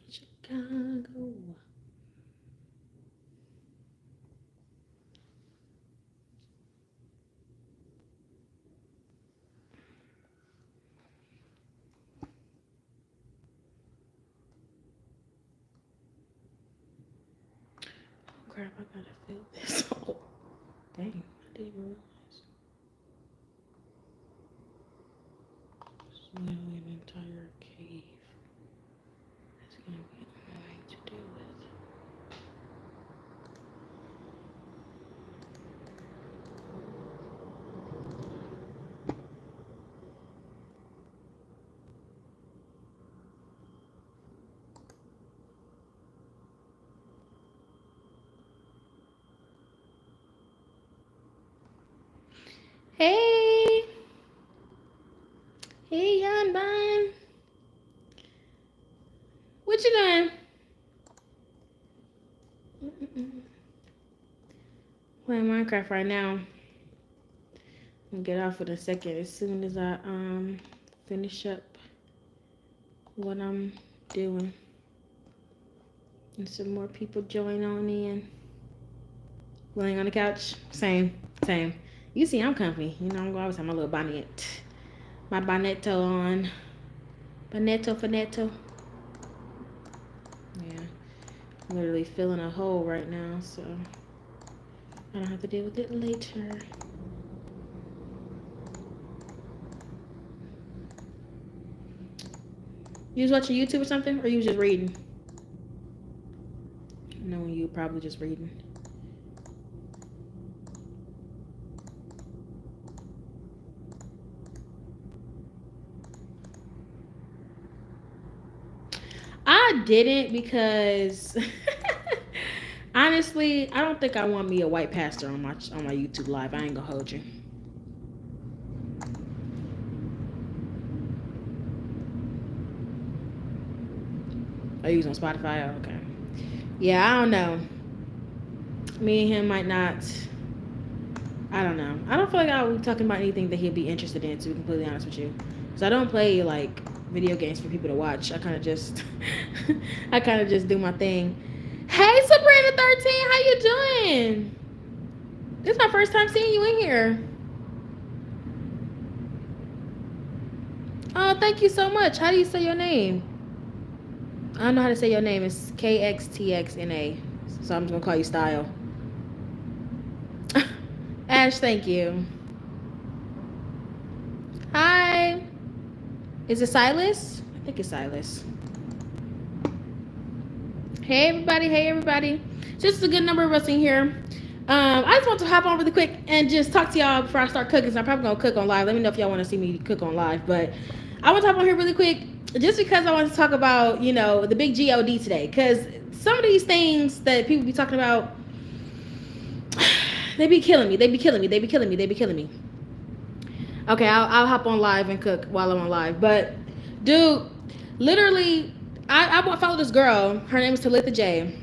Chicago. Oh crap! I gotta fill this. Oh, dang! I didn't even realize. It's literally an entire cave. That's gonna be annoying to deal with. Hey, hey, young bun. What you doing? Playing Minecraft right now. I'll get off in a second as soon as I finish up what I'm doing. And some more people join on in. Laying on the couch. Same. You see, I'm comfy. You know, I'm always have my little bonnet. My bonetto on. Bonetto. Yeah. I'm literally filling a hole right now, so I don't have to deal with it later. You was watching YouTube or something? Or you was just reading? No, you probably just reading. I didn't because honestly, I don't think I want me a white pastor on my YouTube live. I ain't gonna hold you. Are you using Spotify? Oh, okay. Yeah, I don't know. Me and him might not. I don't know. I don't feel like I'll be talking about anything that he'll be interested in, to be completely honest with you. So I don't play like video games for people to watch. I kind of just, I kind of just do my thing. Hey, Sabrina 13, how you doing? This is my first time seeing you in here. Oh, thank you so much. How do you say your name? I don't know how to say your name. It's KXTXNA. So I'm just gonna call you Style. Ash, thank you. Hi. Is it Silas? I think it's Silas. Hey everybody. Just a good number of us in here. I just want to hop on really quick and just talk to y'all before I start cooking. So I'm probably gonna cook on live. Let me know if y'all want to see me cook on live. But I want to hop on here really quick just because I want to talk about, you know, the big God today. Because some of these things that people be talking about, they be killing me. Okay, I'll hop on live and cook while I'm on live. But dude, literally, I follow this girl. Her name is Talitha J.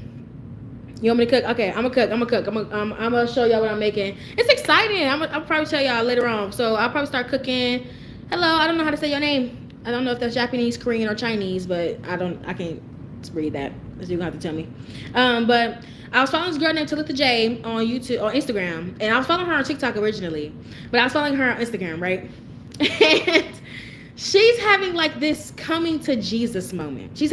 You want me to cook? Okay, I'm gonna cook. I'm gonna show y'all what I'm making. It's exciting. I'll probably tell y'all later on. So I'll probably start cooking. Hello, I don't know how to say your name. I don't know if that's Japanese, Korean, or Chinese, but I can't read that. So you're gonna have to tell me. But I was following this girl named Talitha J on YouTube, on Instagram, and I was following her on TikTok originally, but I was following her on Instagram, right? And she's having like this coming to Jesus moment. And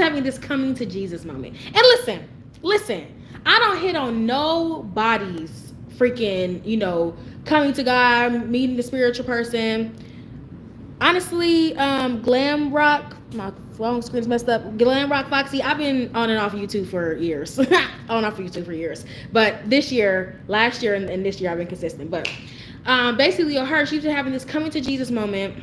listen. I don't hit on nobody's freaking, you know, coming to God, meeting the spiritual person. Honestly, Glam Rock, my phone screen's messed up. Glam Rock Foxy, I've been on and off YouTube for years. But this year, last year, and this year, I've been consistent. But basically, her, she's been having this coming to Jesus moment.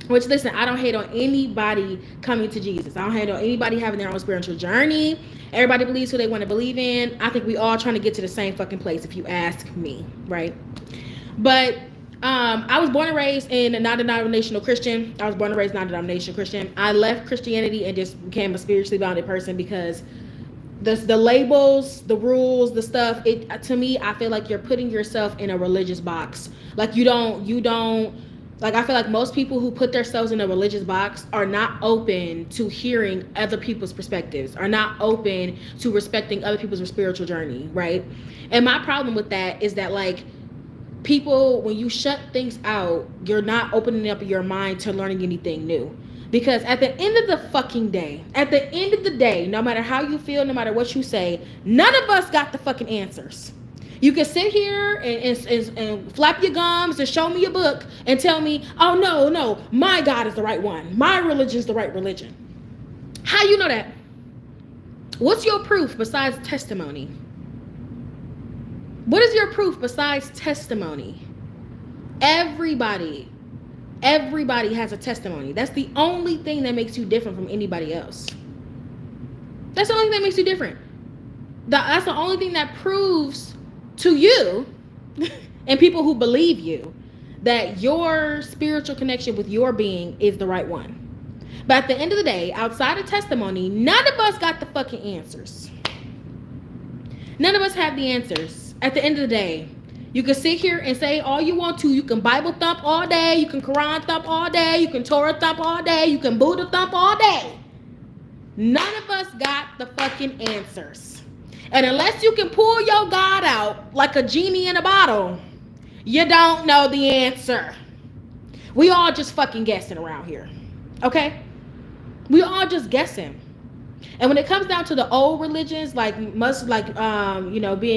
Which, listen, I don't hate on anybody coming to Jesus. I don't hate on anybody having their own spiritual journey. Everybody believes who they want to believe in. I think we all trying to get to the same fucking place, if you ask me, right? But I was born and raised in a non-denominational Christian. I left Christianity and just became a spiritually bounded person because the labels, the rules, the stuff, it to me, I feel like you're putting yourself in a religious box. Like you don't Like, I feel like most people who put themselves in a religious box are not open to hearing other people's perspectives, are not open to respecting other people's spiritual journey, right? And my problem with that is that, like, people, when you shut things out, you're not opening up your mind to learning anything new. Because at the end of the fucking day, no matter how you feel, no matter what you say, none of us got the fucking answers. You can sit here and flap your gums and show me a book and tell me, oh, no, my God is the right one. My religion is the right religion. How you know that? What's your proof besides testimony? What is your proof besides testimony? Everybody has a testimony. That's the only thing that makes you different from anybody else. That's the only thing that makes you different. That's the only thing that proves to you and people who believe you that your spiritual connection with your being is the right one. But at the end of the day, outside of testimony, none of us got the fucking answers. None of us have the answers. At the end of the day, you can sit here and say all you want to. You can Bible thump all day. You can Quran thump all day. You can Torah thump all day. You can Buddha thump all day. None of us got the fucking answers. And unless you can pull your God out like a genie in a bottle, you don't know the answer. We all just fucking guessing around here. Okay? We all just guessing. And when it comes down to the old religions, like being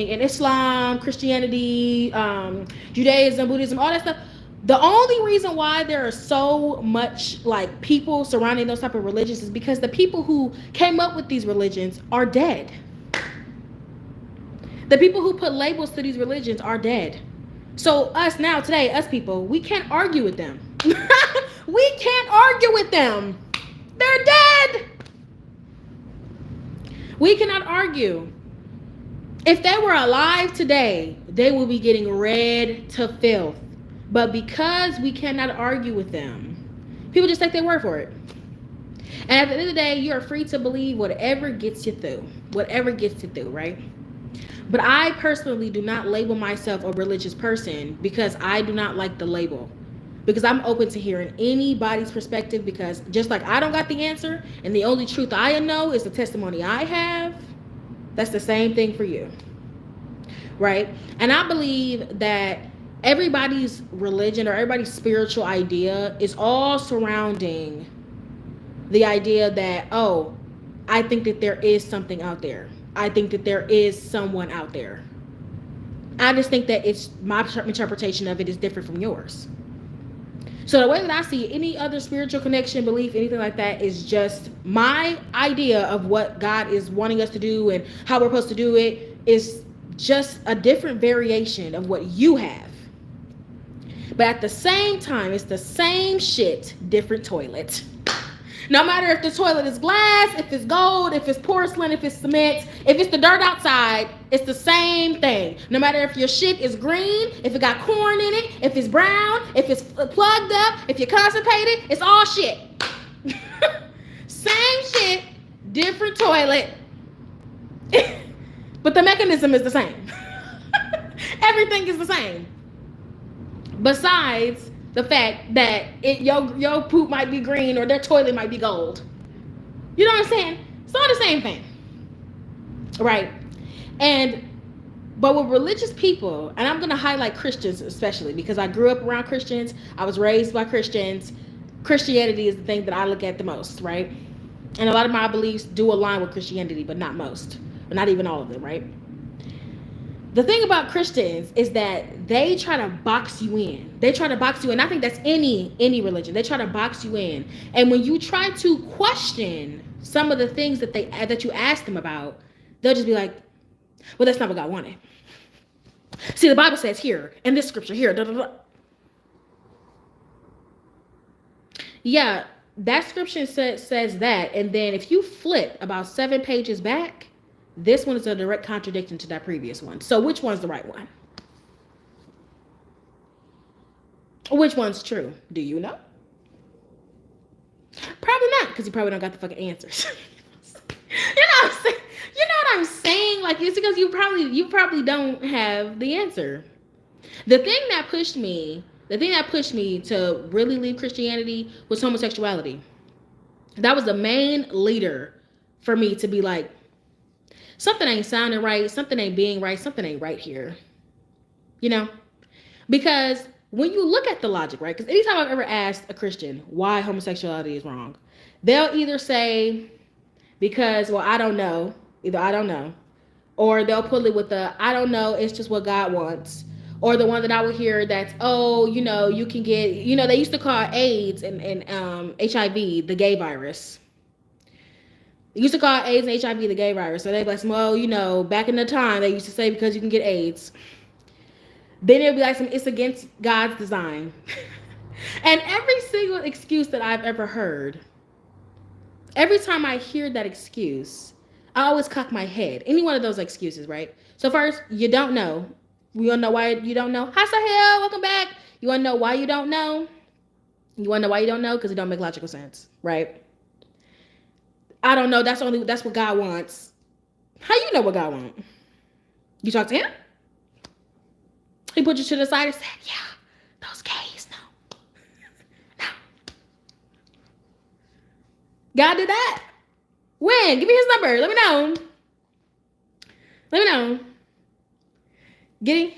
in Islam, Christianity, Judaism, Buddhism, all that stuff, the only reason why there are so much like people surrounding those type of religions is because the people who came up with these religions are dead. The people who put labels to these religions are dead. So us now, today, us people, we can't argue with them. We can't argue with them. They're dead. We cannot argue. If they were alive today, they will be getting read to filth. But because we cannot argue with them, people just take their word for it. And at the end of the day, you are free to believe whatever gets you through. Whatever gets you through, right? But I personally do not label myself a religious person because I do not like the label. Because I'm open to hearing anybody's perspective, because just like I don't got the answer and the only truth I know is the testimony I have, that's the same thing for you, right? And I believe that everybody's religion or everybody's spiritual idea is all surrounding the idea that, oh, I think that there is something out there. I think that there is someone out there. I just think that it's my interpretation of it is different from yours. So the way that I see any other spiritual connection, belief, anything like that is just my idea of what God is wanting us to do and how we're supposed to do it is just a different variation of what you have. But at the same time, it's the same shit, different toilet. No matter if the toilet is glass, if it's gold, if it's porcelain, if it's cement, if it's the dirt outside, it's the same thing. No matter if your shit is green, if it got corn in it, if it's brown, if it's plugged up, if you're constipated, it's all shit. Same shit, different toilet. But the mechanism is the same. Everything is the same. Besides the fact that your poop might be green or their toilet might be gold. You know what I'm saying? It's all the same thing. Right? But with religious people, and I'm going to highlight Christians especially because I grew up around Christians. I was raised by Christians. Christianity is the thing that I look at the most, right? And a lot of my beliefs do align with Christianity, but not most. But not even all of them, right? The thing about Christians is that they try to box you in. They try to box you in. I think that's any religion. They try to box you in. And when you try to question some of the things that you ask them about, they'll just be like, well, that's not what God wanted. See, the Bible says here, in this scripture here, blah, blah, blah. Yeah, that scripture says that. And then if you flip about 7 pages back, this one is a direct contradiction to that previous one. So which one's the right one? Which one's true? Do you know? Probably not, because you probably don't got the fucking answers. You know what I'm saying? You know what I'm saying? Like, it's because you probably don't have the answer. The thing that pushed me The thing that pushed me to really leave Christianity was homosexuality. That was the main leader for me to be like, something ain't sounding right, something ain't being right, something ain't right here. You know? Because when you look at the logic, right? Because anytime I've ever asked a Christian why homosexuality is wrong, they'll either say, because, well, I don't know. Either I don't know. Or they'll pull it with the, I don't know, it's just what God wants. Or the one that I would hear that's, oh, you know, you can get, you know, they used to call AIDS and HIV the gay virus. They used to call AIDS and HIV the gay virus. So they'd be like, well, you know, back in the time, they used to say because you can get AIDS. Then it'll be like, it's against God's design. And every single excuse that I've ever heard, every time I hear that excuse, I always cock my head. Any one of those excuses, right? So first, you don't know. We all know why you don't know. Hi, Sahel. Welcome back. You want to know why you don't know? You want to know why you don't know? Because it don't make logical sense, right? I don't know. That's what God wants. How you know what God wants? You talk to him? He put you to the side and said, yeah, those gays, no. No. God did that. When? Give me his number. Let me know. Let me know. Getting?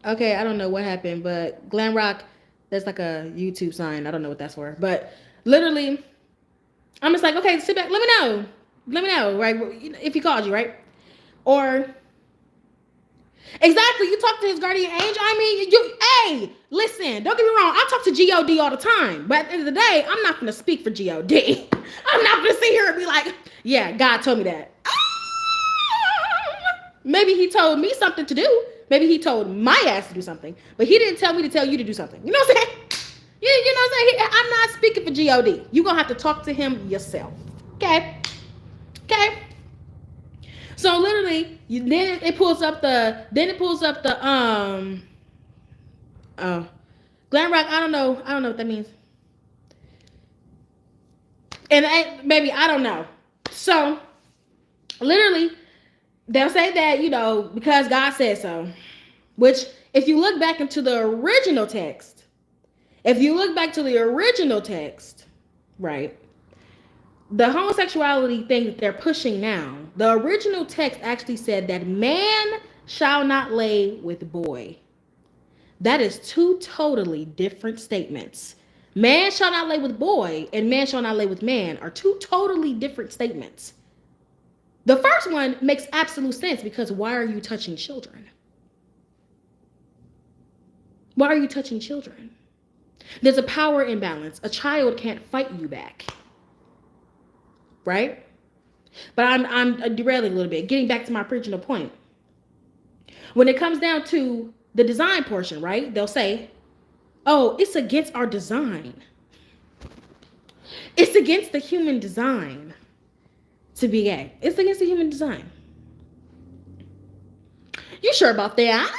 Okay, I don't know what happened, but Glam Rock, that's like a YouTube sign. I don't know what that's for. But literally, I'm just like, okay, sit back. Let me know. Let me know, right? If he called you, right? Or... exactly, you talk to his guardian angel. I mean, hey, listen, don't get me wrong. I talk to G.O.D. all the time. But at the end of the day, I'm not going to speak for G.O.D. I'm not going to sit here and be like, yeah, God told me that. Maybe he told me something to do. Maybe he told my ass to do something. But he didn't tell me to tell you to do something. You know what I'm saying? You know what I'm saying? I'm not speaking for G.O.D. You're going to have to talk to him yourself. Okay? Okay? So literally, then it pulls up the Glam Rock. I don't know what that means. And maybe I don't know. So literally, they'll say that, you know, because God said so. Which, if you look back into the original text, right? The homosexuality thing that they're pushing now, the original text actually said that man shall not lay with boy. That is two totally different statements. Man shall not lay with boy and man shall not lay with man are two totally different statements. The first one makes absolute sense because why are you touching children? Why are you touching children? There's a power imbalance. A child can't fight you back. Right? But I'm derailing a little bit, getting back to my original point. When it comes down to the design portion, right? They'll say, oh, it's against our design. It's against the human design to be gay. It's against the human design. You sure about that?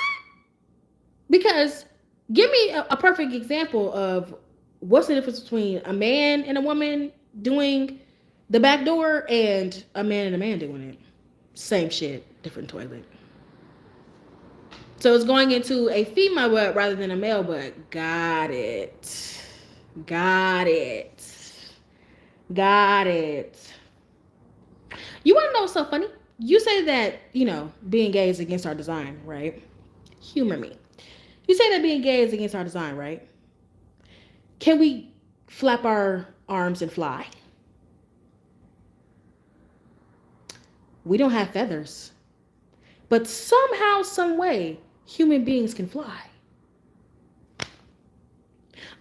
Because give me a perfect example of what's the difference between a man and a woman doing the back door and a man doing it. Same shit, different toilet. So it's going into a female butt rather than a male butt. Got it. You want to know what's so funny? You say that, you know, being gay is against our design, right? Humor me. You say that being gay is against our design, right? Can we flap our arms and fly? We don't have feathers. But somehow, some way, human beings can fly.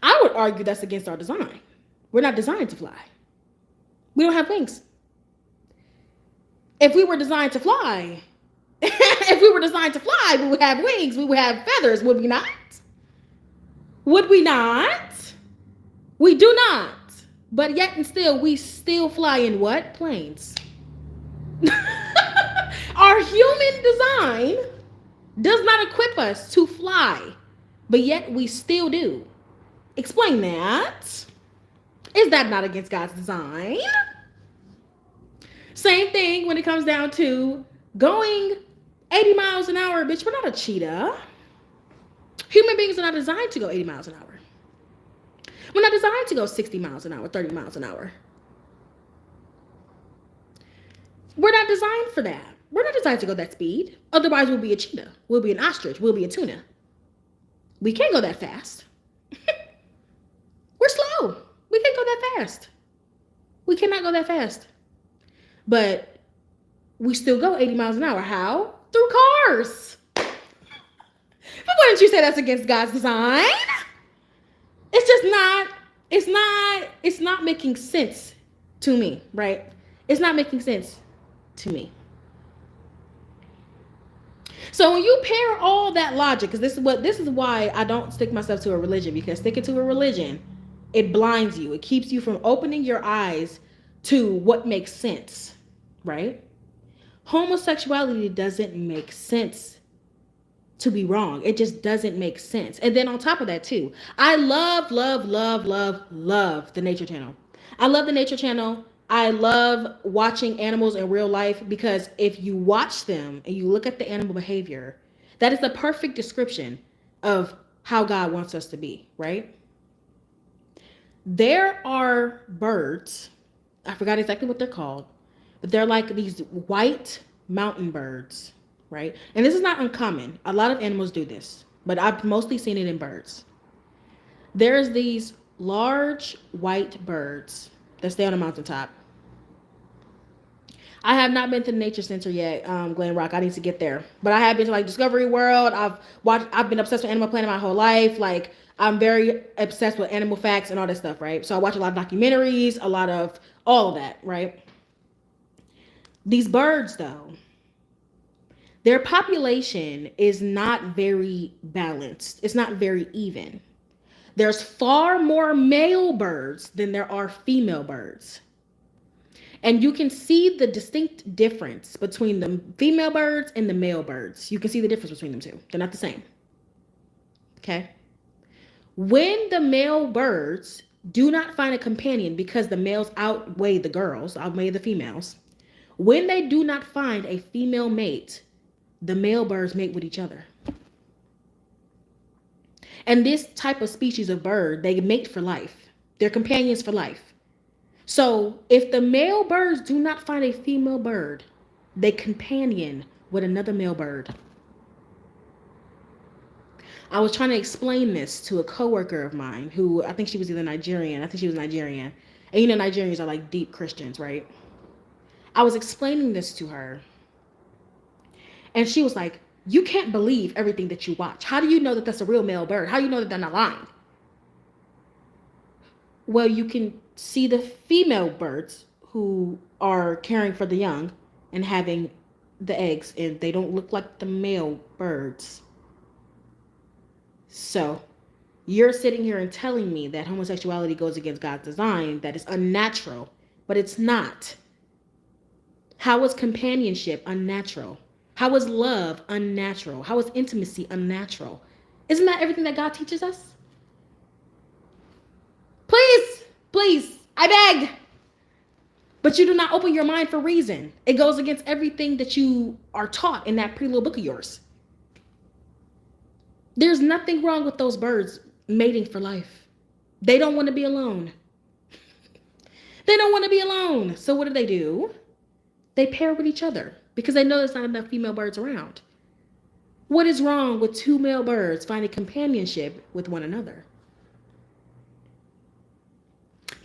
I would argue that's against our design. We're not designed to fly. We don't have wings. If we were designed to fly, we would have wings, we would have feathers, would we not? Would we not? We do not. But yet and still, we still fly in what? Planes. Our human design does not equip us to fly, but yet we still do. Explain that. Is that not against God's design? Same thing when it comes down to going 80 miles an hour. Bitch, we're not a cheetah. Human beings are not designed to go 80 miles an hour. We're not designed to go 60 miles an hour, 30 miles an hour. We're not designed for that. We're not designed to go that speed. Otherwise, we'll be a cheetah. We'll be an ostrich. We'll be a tuna. We can't go that fast. We're slow. We can't go that fast. We cannot go that fast. But we still go 80 miles an hour. How? Through cars. But wouldn't you say that's against God's design? It's just not, it's not making sense to me, right? It's not making sense to me. So when you pair all that logic, because this is why I don't stick myself to a religion, because sticking to a religion, it blinds you. It keeps you from opening your eyes to what makes sense, right? Homosexuality doesn't make sense to be wrong. It just doesn't make sense. And then on top of that too, I love the Nature Channel. I love the Nature Channel. I love watching animals in real life, because if you watch them and you look at the animal behavior, that is the perfect description of how God wants us to be, right? There are birds, I forgot exactly what they're called, but they're like these white mountain birds, right? And this is not uncommon. A lot of animals do this, but I've mostly seen it in birds. There's these large white birds that stay on a mountaintop. I have not been to the nature center yet, Glen Rock. I need to get there. But I have been to like Discovery World. I've been obsessed with Animal Planet my whole life. Like, I'm very obsessed with animal facts and all that stuff, right? So I watch a lot of documentaries, a lot of all of that, right? These birds, though, their population is not very balanced. It's not very even. There's far more male birds than there are female birds. And you can see the distinct difference between the female birds and the male birds. You can see the difference between them two. They're not the same. Okay? When the male birds do not find a companion, because the males outweigh the girls, outweigh the females, when they do not find a female mate, the male birds mate with each other. And this type of species of bird, they mate for life. They're companions for life. So if the male birds do not find a female bird, they companion with another male bird. I was trying to explain this to a coworker of mine who, I think she was either Nigerian. I think she was Nigerian. And you know, Nigerians are like deep Christians, right? I was explaining this to her. And she was like, you can't believe everything that you watch. How do you know that that's a real male bird? How do you know that they're not lying? Well, you can see the female birds who are caring for the young and having the eggs, and they don't look like the male birds. So you're sitting here and telling me that homosexuality goes against God's design, that it's unnatural, but it's not. How is companionship unnatural? How is love unnatural? How is intimacy unnatural? Isn't that everything that God teaches us? Please, I beg. But you do not open your mind for reason. It goes against everything that you are taught in that pretty little book of yours. There's nothing wrong with those birds mating for life. They don't want to be alone. They don't want to be alone. So what do? They pair with each other because they know there's not enough female birds around. What is wrong with two male birds finding companionship with one another?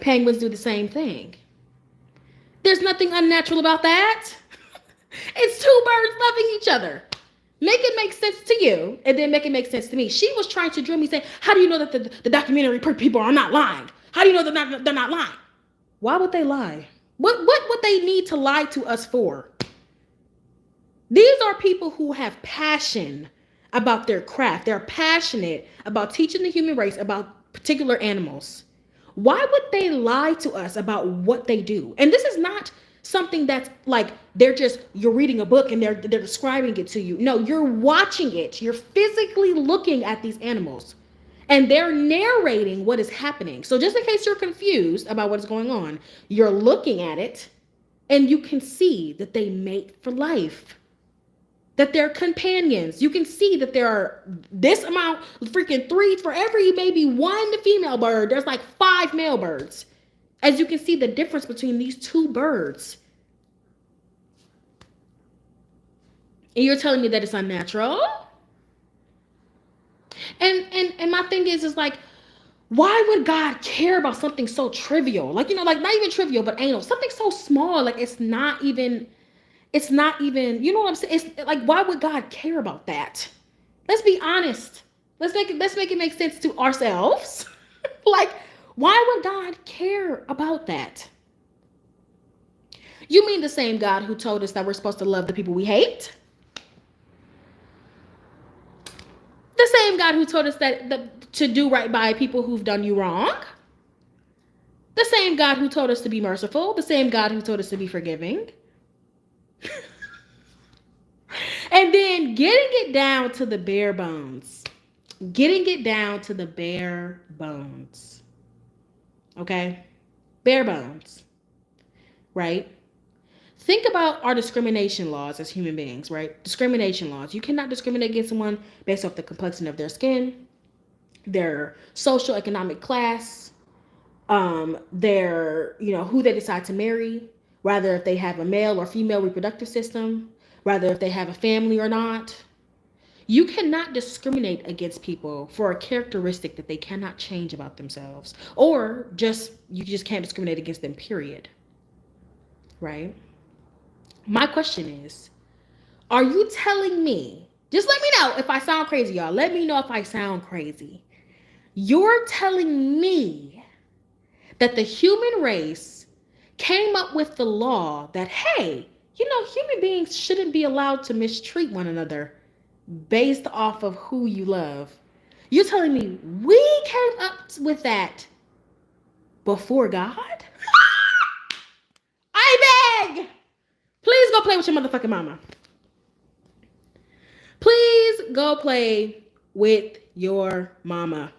Penguins do the same thing. There's nothing unnatural about that. It's two birds loving each other. Make it make sense to you, and then make it make sense to me. She was trying to drill me, saying, how do you know that the documentary people are not lying? How do you know they're not lying? Why would they lie? What would they need to lie to us for? These are people who have passion about their craft. They're passionate about teaching the human race about particular animals. Why would they lie to us about what they do? And this is not something that's like you're reading a book and they're describing it to you. No, you're watching it. You're physically looking at these animals and they're narrating what is happening. So just in case you're confused about what is going on, you're looking at it and you can see that they mate for life. that they're companions. You can see that there are this amount, freaking three, for every maybe one female bird, there's like 5 male birds. As you can see the difference between these two birds. And you're telling me that it's unnatural? And my thing is like, why would God care about something so trivial? Like, like not even trivial, but anal. Something so small, like it's not even, you know what I'm saying? It's like, why would God care about that? Let's be honest. Let's make it make sense to ourselves. Like, why would God care about that? You mean the same God who told us that we're supposed to love the people we hate? The same God who told us that to do right by people who've done you wrong? The same God who told us to be merciful? The same God who told us to be forgiving? And then getting it down to the bare bones. Getting it down to the bare bones. Okay? Bare bones. Right? Think about our discrimination laws as human beings, right? Discrimination laws. You cannot discriminate against someone based off the complexion of their skin, their social economic class, their, who they decide to marry, rather if they have a male or female reproductive system, rather if they have a family or not. You cannot discriminate against people for a characteristic that they cannot change about themselves, or you just can't discriminate against them, period. Right? My question is, are you telling me, just let me know if I sound crazy, y'all. Let me know if I sound crazy. You're telling me that the human race came up with the law that, hey, human beings shouldn't be allowed to mistreat one another based off of who you love. You're telling me we came up with that before God? I beg! Please go play with your motherfucking mama. Please go play with your mama.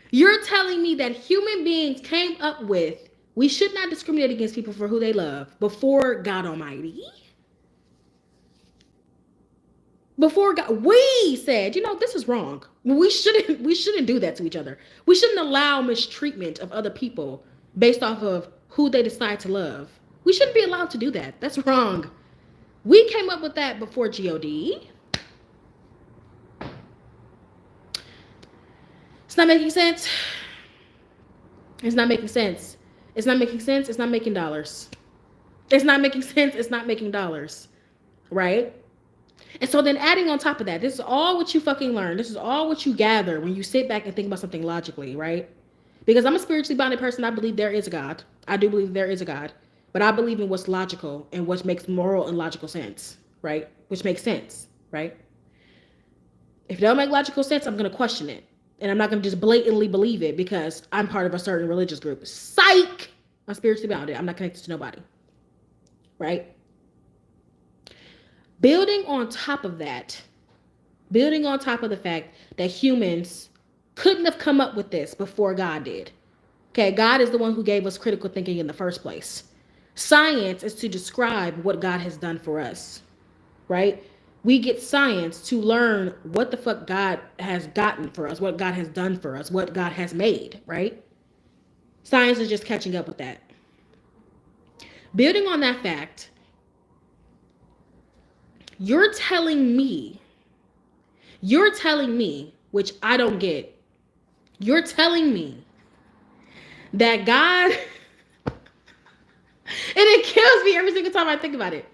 You're telling me that human beings came up with we should not discriminate against people for who they love before God Almighty? Before God, we said, this is wrong. We shouldn't do that to each other. We shouldn't allow mistreatment of other people based off of who they decide to love. We shouldn't be allowed to do that. That's wrong. We came up with that before God. It's not making sense. It's not making sense. It's not making sense. It's not making dollars. It's not making sense. It's not making dollars. Right? And so then adding on top of that, this is all what you fucking learn. This is all what you gather when you sit back and think about something logically, right? Because I'm a spiritually bonded person. I believe there is a God. I do believe there is a God. But I believe in what's logical and what makes moral and logical sense, right? Which makes sense, right? If it don't make logical sense, I'm going to question it. And I'm not going to just blatantly believe it because I'm part of a certain religious group. Psych! I'm spiritually bounded. I'm not connected to nobody, right? Building on top of that, building on top of the fact that humans couldn't have come up with this before God did. Okay, God is the one who gave us critical thinking in the first place. Science is to describe what God has done for us, right? We get science to learn what the fuck God has gotten for us, what God has done for us, what God has made, right? Science is just catching up with that. Building on that fact, you're telling me, which I don't get, you're telling me that God, and it kills me every single time I think about it.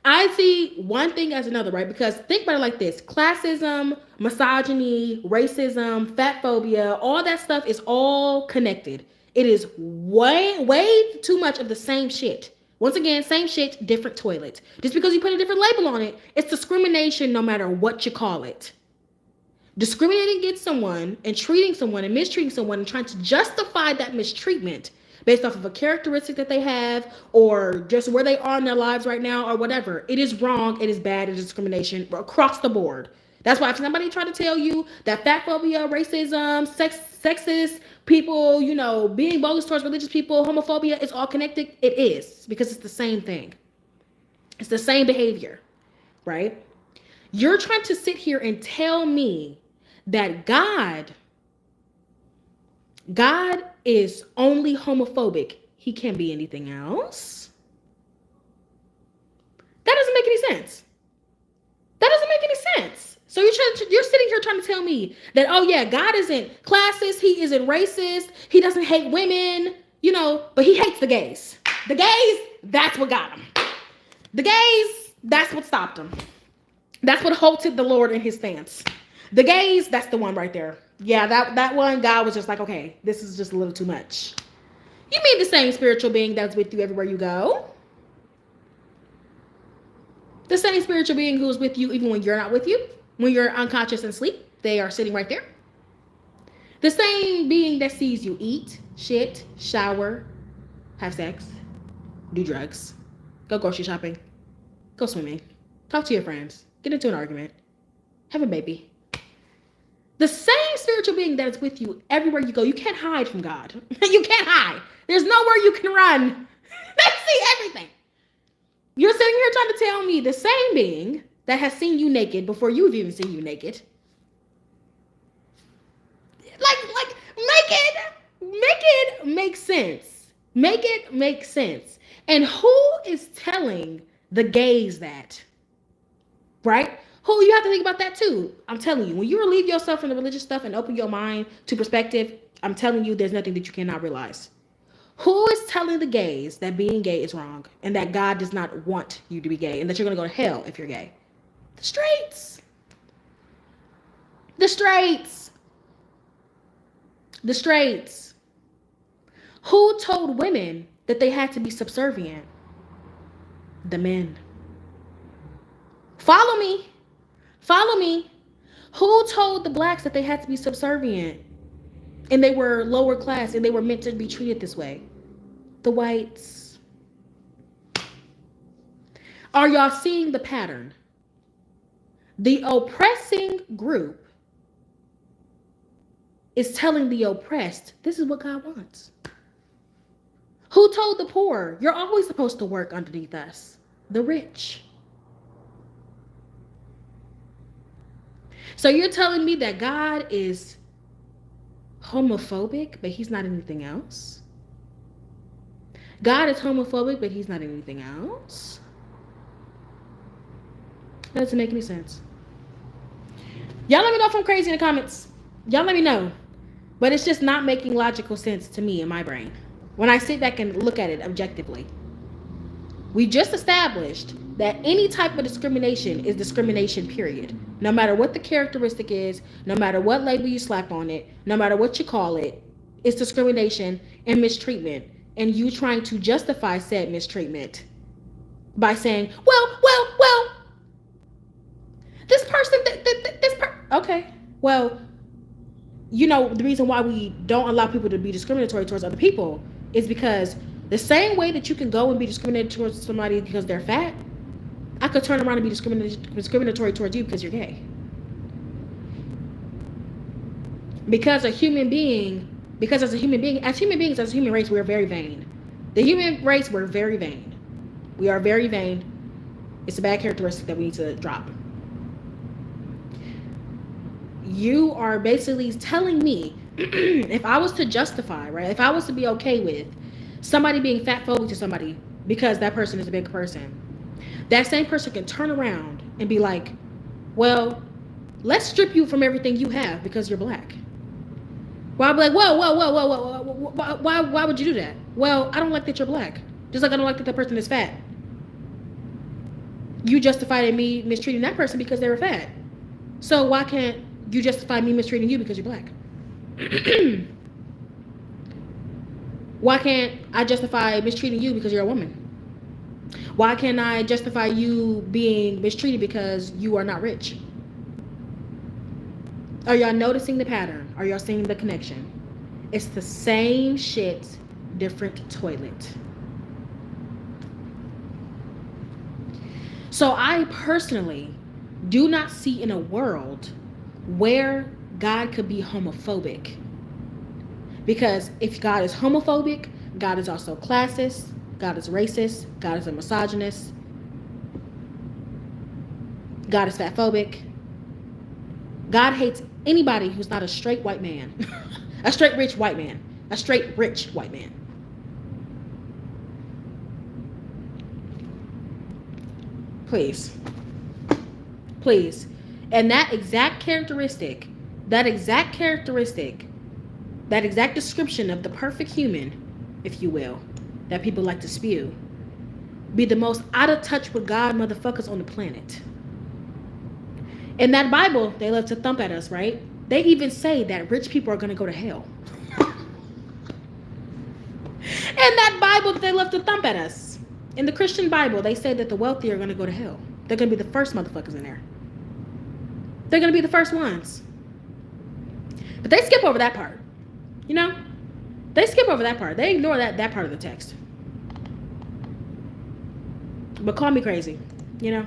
I see one thing as another, right? Because think about it like this. Classism, misogyny, racism, fat phobia, all that stuff is all connected. It is way too much of the same shit. Once again, same shit, different toilet. Just because you put a different label on it, it's discrimination no matter what you call it. Discriminating against someone and treating someone and mistreating someone and trying to justify that mistreatment based off of a characteristic that they have or just where they are in their lives right now or whatever. It is wrong. It is bad. It is discrimination across the board. That's why if somebody try to tell you that fat phobia, racism, sexist people, being bogus towards religious people, homophobia is all connected, it is, because it's the same thing. It's the same behavior, right? You're trying to sit here and tell me that God is only homophobic. He can't be anything else. That doesn't make any sense. That doesn't make any sense. So you're sitting here trying to tell me that, oh yeah, God isn't classist, he isn't racist, he doesn't hate women, but he hates the gays. The gays, that's what got him. The gays, that's what stopped him. That's what halted the Lord in his stance. The gays, that's the one right there. Yeah, that one, God was just like, okay, this is just a little too much. You mean the same spiritual being that's with you everywhere you go? The same spiritual being who's with you even when you're not with you, when you're unconscious and sleep, they are sitting right there. The same being that sees you eat, shit, shower, have sex, do drugs, go grocery shopping, go swimming, talk to your friends, get into an argument, have a baby. The same spiritual being that is with you everywhere you go. You can't hide from God. You can't hide. There's nowhere you can run. They see everything. You're sitting here trying to tell me the same being that has seen you naked before you've even seen you naked. Like, make it make sense. Make it make sense. And who is telling the gays that? Right? Who, you have to think about that too. I'm telling you, when you relieve yourself from the religious stuff and open your mind to perspective, I'm telling you, there's nothing that you cannot realize. Who is telling the gays that being gay is wrong and that God does not want you to be gay and that you're going to go to hell if you're gay? The straights. The straights. The straights. Who told women that they had to be subservient? The men. Follow me. Follow me. Who told the blacks that they had to be subservient and they were lower class and they were meant to be treated this way? The whites. Are y'all seeing the pattern? The oppressing group is telling the oppressed, this is what God wants. Who told the poor, you're always supposed to work underneath us? The rich. So you're telling me that God is homophobic, but he's not anything else? God is homophobic, but he's not anything else? That doesn't make any sense. Y'all let me know if I'm crazy in the comments. Y'all let me know. But it's just not making logical sense to me in my brain when I sit back and look at it objectively. We just established that any type of discrimination is discrimination, period. No matter what the characteristic is, no matter what label you slap on it, no matter what you call it, it's discrimination and mistreatment. And you trying to justify said mistreatment by saying, well, this person, okay. Well, the reason why we don't allow people to be discriminatory towards other people is because the same way that you can go and be discriminated towards somebody because they're fat, I could turn around and be discriminatory towards you because you're gay. Because as a human being, as human beings, as a human race, we're very vain. The human race, we're very vain. We are very vain. It's a bad characteristic that we need to drop. You are basically telling me, if I was to justify, right? If I was to be okay with somebody being fat phobic to somebody because that person is a big person, that same person can turn around and be like, well, let's strip you from everything you have because you're black. Well, I'll be like, whoa, why would you do that? Well, I don't like that you're black. Just like I don't like that that person is fat. You justified me mistreating that person because they were fat. So why can't you justify me mistreating you because you're black? Why can't I justify mistreating you because you're a woman? Why can't I justify you being mistreated because you are not rich? Are y'all noticing the pattern? Are y'all seeing the connection? It's the same shit, different toilet. So I personally do not see in a world where God could be homophobic. Because if God is homophobic, God is also classist, God is racist, God is a misogynist. God is fatphobic. God hates anybody who's not a straight white man. A straight rich white man. A straight rich white man. Please. Please. And that exact characteristic, that exact description of the perfect human, if you will, that people like to spew, be the most out of touch with God motherfuckers on the planet. In that Bible, they love to thump at us, right? They even say that rich people are going to go to hell. In that Bible, they love to thump at us. In the Christian Bible, they say that the wealthy are going to go to hell. They're going to be the first motherfuckers in there. They're going to be the first ones. But they skip over that part. You know? They skip over that part. They ignore that part of the text. But call me crazy. You know?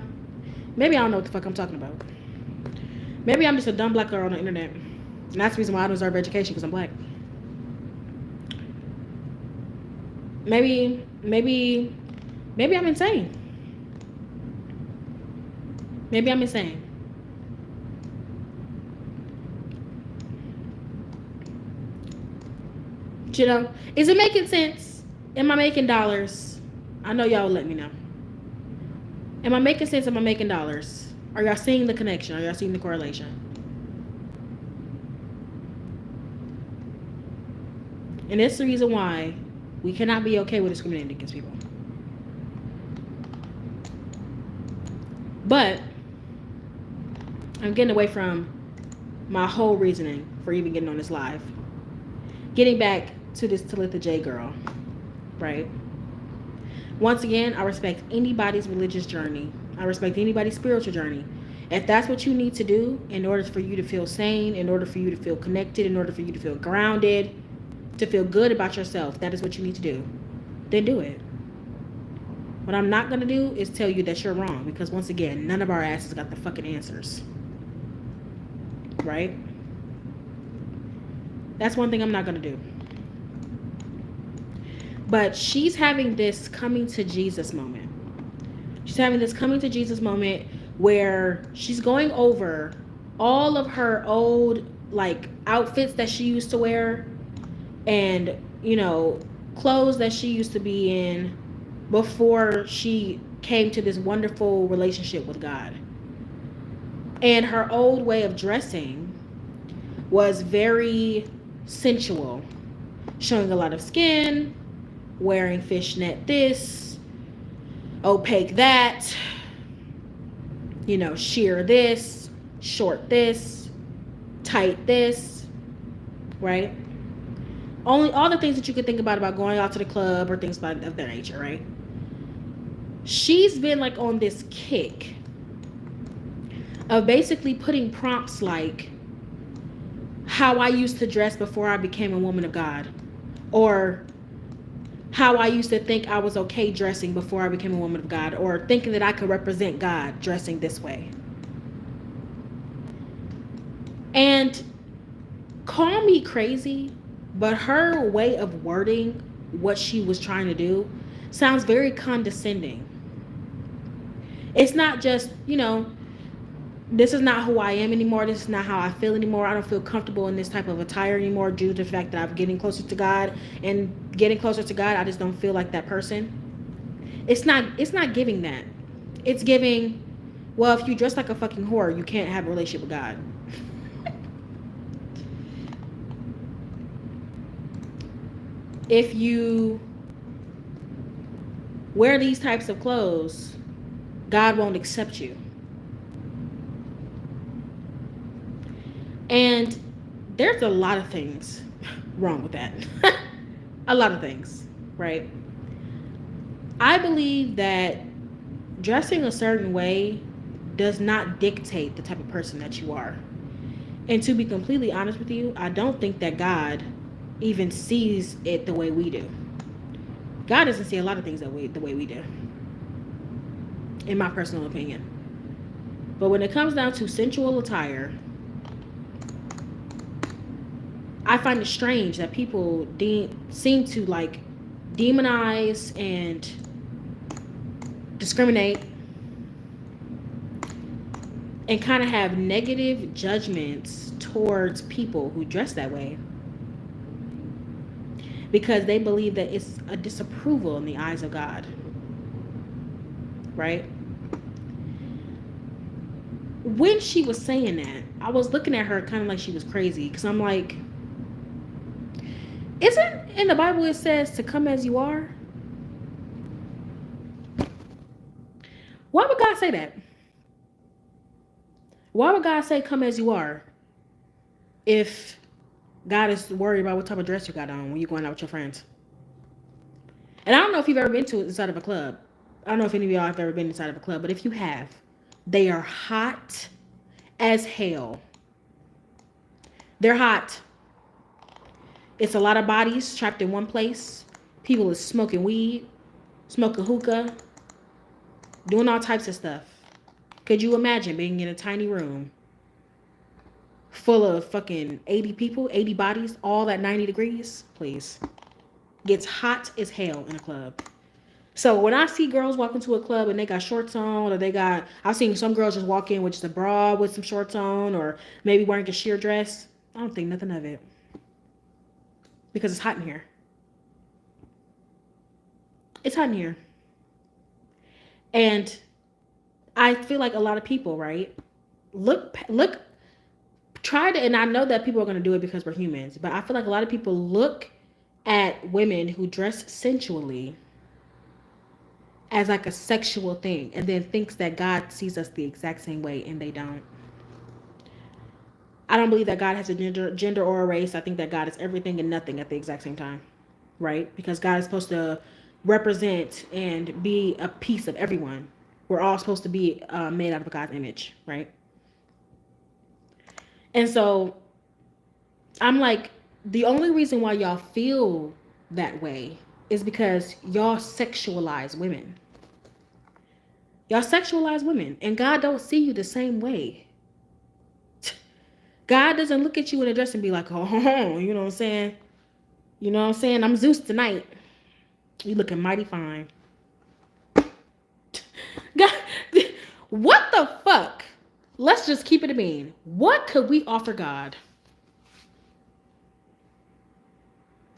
Maybe I don't know what the fuck I'm talking about. Maybe I'm just a dumb black girl on the internet. And that's the reason why I don't deserve education, because I'm black. Maybe I'm insane. Maybe I'm insane. You know, is it making sense? Am I making dollars? I know y'all will let me know. Am I making sense? Am I making dollars? Are y'all seeing the connection? Are y'all seeing the correlation? And it's the reason why we cannot be okay with discriminating against people. But I'm getting away from my whole reasoning for even getting on this live. Getting back to this Talitha J girl, right? Once again, I respect anybody's religious journey. I respect anybody's spiritual journey. If that's what you need to do in order for you to feel sane, in order for you to feel connected, in order for you to feel grounded, to feel good about yourself, that is what you need to do, then do it. What I'm not going to do is tell you that you're wrong, because once again, none of our asses got the fucking answers. Right? That's one thing I'm not going to do. But she's having this coming to Jesus moment. She's having this coming to Jesus moment where she's going over all of her old like outfits that she used to wear and, you know, clothes that she used to be in before she came to this wonderful relationship with God. And her old way of dressing was very sensual, showing a lot of skin, wearing fishnet this, opaque that, you know, sheer this, short this, tight this, right? Only all the things that you could think about going out to the club or things of that nature, right? She's been like on this kick of basically putting prompts like how I used to dress before I became a woman of God, or how I used to think I was okay dressing before I became a woman of God, or thinking that I could represent God dressing this way. And call me crazy, but her way of wording what she was trying to do sounds very condescending. It's not just, you know, this is not who I am anymore. This is not how I feel anymore. I don't feel comfortable in this type of attire anymore due to the fact that I'm getting closer to God. And getting closer to God, I just don't feel like that person. It's not giving that. It's giving, well, if you dress like a fucking whore, you can't have a relationship with God. If you wear these types of clothes, God won't accept you. And there's a lot of things wrong with that. A lot of things, right? I believe that dressing a certain way does not dictate the type of person that you are. And to be completely honest with you, I don't think that God even sees it the way we do. God doesn't see a lot of things the way we do, in my personal opinion. But when it comes down to sensual attire, I find it strange that people seem to like demonize and discriminate and kind of have negative judgments towards people who dress that way because they believe that it's a disapproval in the eyes of God, right? When she was saying that, I was looking at her kind of like she was crazy because I'm like, isn't in the Bible it says to come as you are? Why would God say that? Why would God say come as you are if God is worried about what type of dress you got on when you're going out with your friends? And I don't know if you've ever been to inside of a club. I don't know if any of y'all have ever been inside of a club, but if you have, they are hot as hell. They're hot. It's a lot of bodies trapped in one place. People is smoking weed, smoking hookah, doing all types of stuff. Could you imagine being in a tiny room full of fucking 80 people, 80 bodies, all at 90 degrees? Please. Gets hot as hell in a club. So when I see girls walk into a club and they got shorts on, or I've seen some girls just walk in with just a bra with some shorts on, or maybe wearing a sheer dress, I don't think nothing of it. Because it's hot in here. It's hot in here. And I feel like a lot of people, right, try to, and I know that people are going to do it because we're humans, but I feel like a lot of people look at women who dress sensually as like a sexual thing and then thinks that God sees us the exact same way, and they don't. I don't believe that God has a gender or a race. I think that God is everything and nothing at the exact same time, right? Because God is supposed to represent and be a piece of everyone. We're all supposed to be made out of God's image, right? And so I'm like, the only reason why y'all feel that way is because y'all sexualize women. Y'all sexualize women, and God don't see you the same way. God doesn't look at you in a dress and be like, oh, you know what I'm saying? You know what I'm saying? I'm Zeus tonight. You looking mighty fine. God, what the fuck? Let's just keep it a bean. What could we offer God?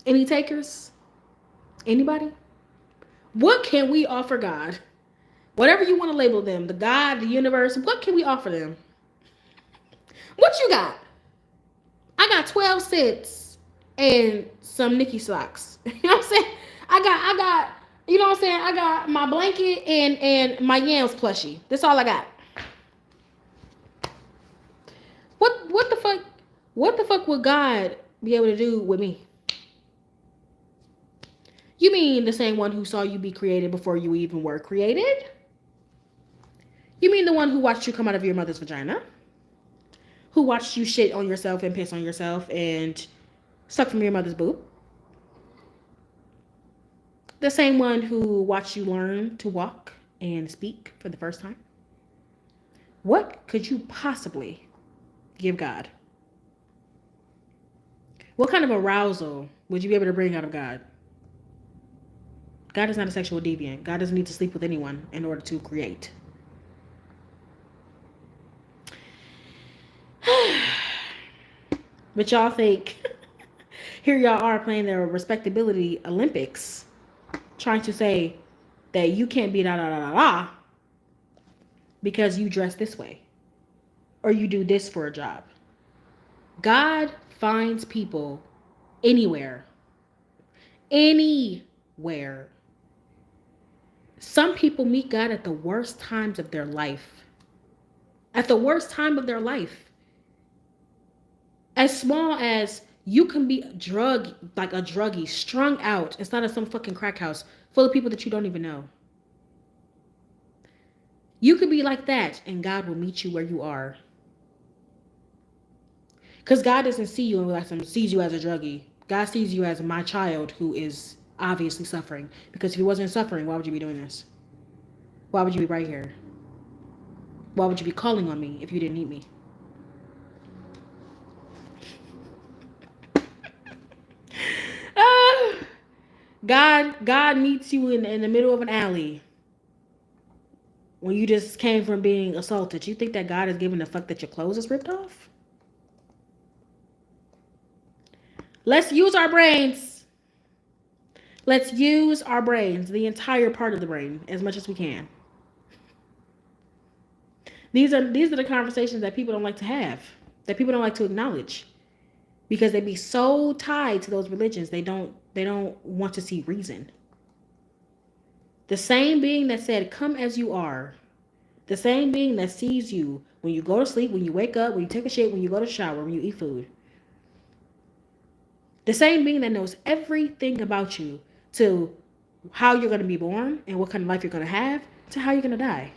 Any takers? Anybody? What can we offer God? Whatever you want to label them, the God, the universe, what can we offer them? What you got? I got 12 cents and some Nikki socks. You know what I'm saying? I got, you know what I'm saying? I got my blanket and my yams plushie. That's all I got. What the fuck? What the fuck would God be able to do with me? You mean the same one who saw you be created before you even were created? You mean the one who watched you come out of your mother's vagina? Who watched you shit on yourself and piss on yourself and suck from your mother's boob? The same one who watched you learn to walk and speak for the first time? What could you possibly give God? What kind of arousal would you be able to bring out of God? God is not a sexual deviant. God doesn't need to sleep with anyone in order to create. But y'all think, here y'all are playing their respectability Olympics, trying to say that you can't be da because you dress this way or you do this for a job. God finds people anywhere. Anywhere. Some people meet God at the worst times of their life. At the worst time of their life. As small as you can be like a druggie, strung out inside of some fucking crack house full of people that you don't even know. You could be like that, and God will meet you where you are. Because God doesn't see you and sees you as a druggie. God sees you as my child who is obviously suffering. Because if he wasn't suffering, why would you be doing this? Why would you be right here? Why would you be calling on me if you didn't need me? God meets you in the middle of an alley when you just came from being assaulted, you think that God is giving a fuck that your clothes is ripped off? Let's use our brains. Let's use our brains, the entire part of the brain, as much as we can. These are the conversations that people don't like to have, that people don't like to acknowledge, because they be so tied to those religions. They don't want to see reason. The same being that said, "Come as you are," the same being that sees you when you go to sleep, when you wake up, when you take a shit, when you go to shower, when you eat food. The same being that knows everything about you, to how you're going to be born and what kind of life you're going to have, to how you're going to die.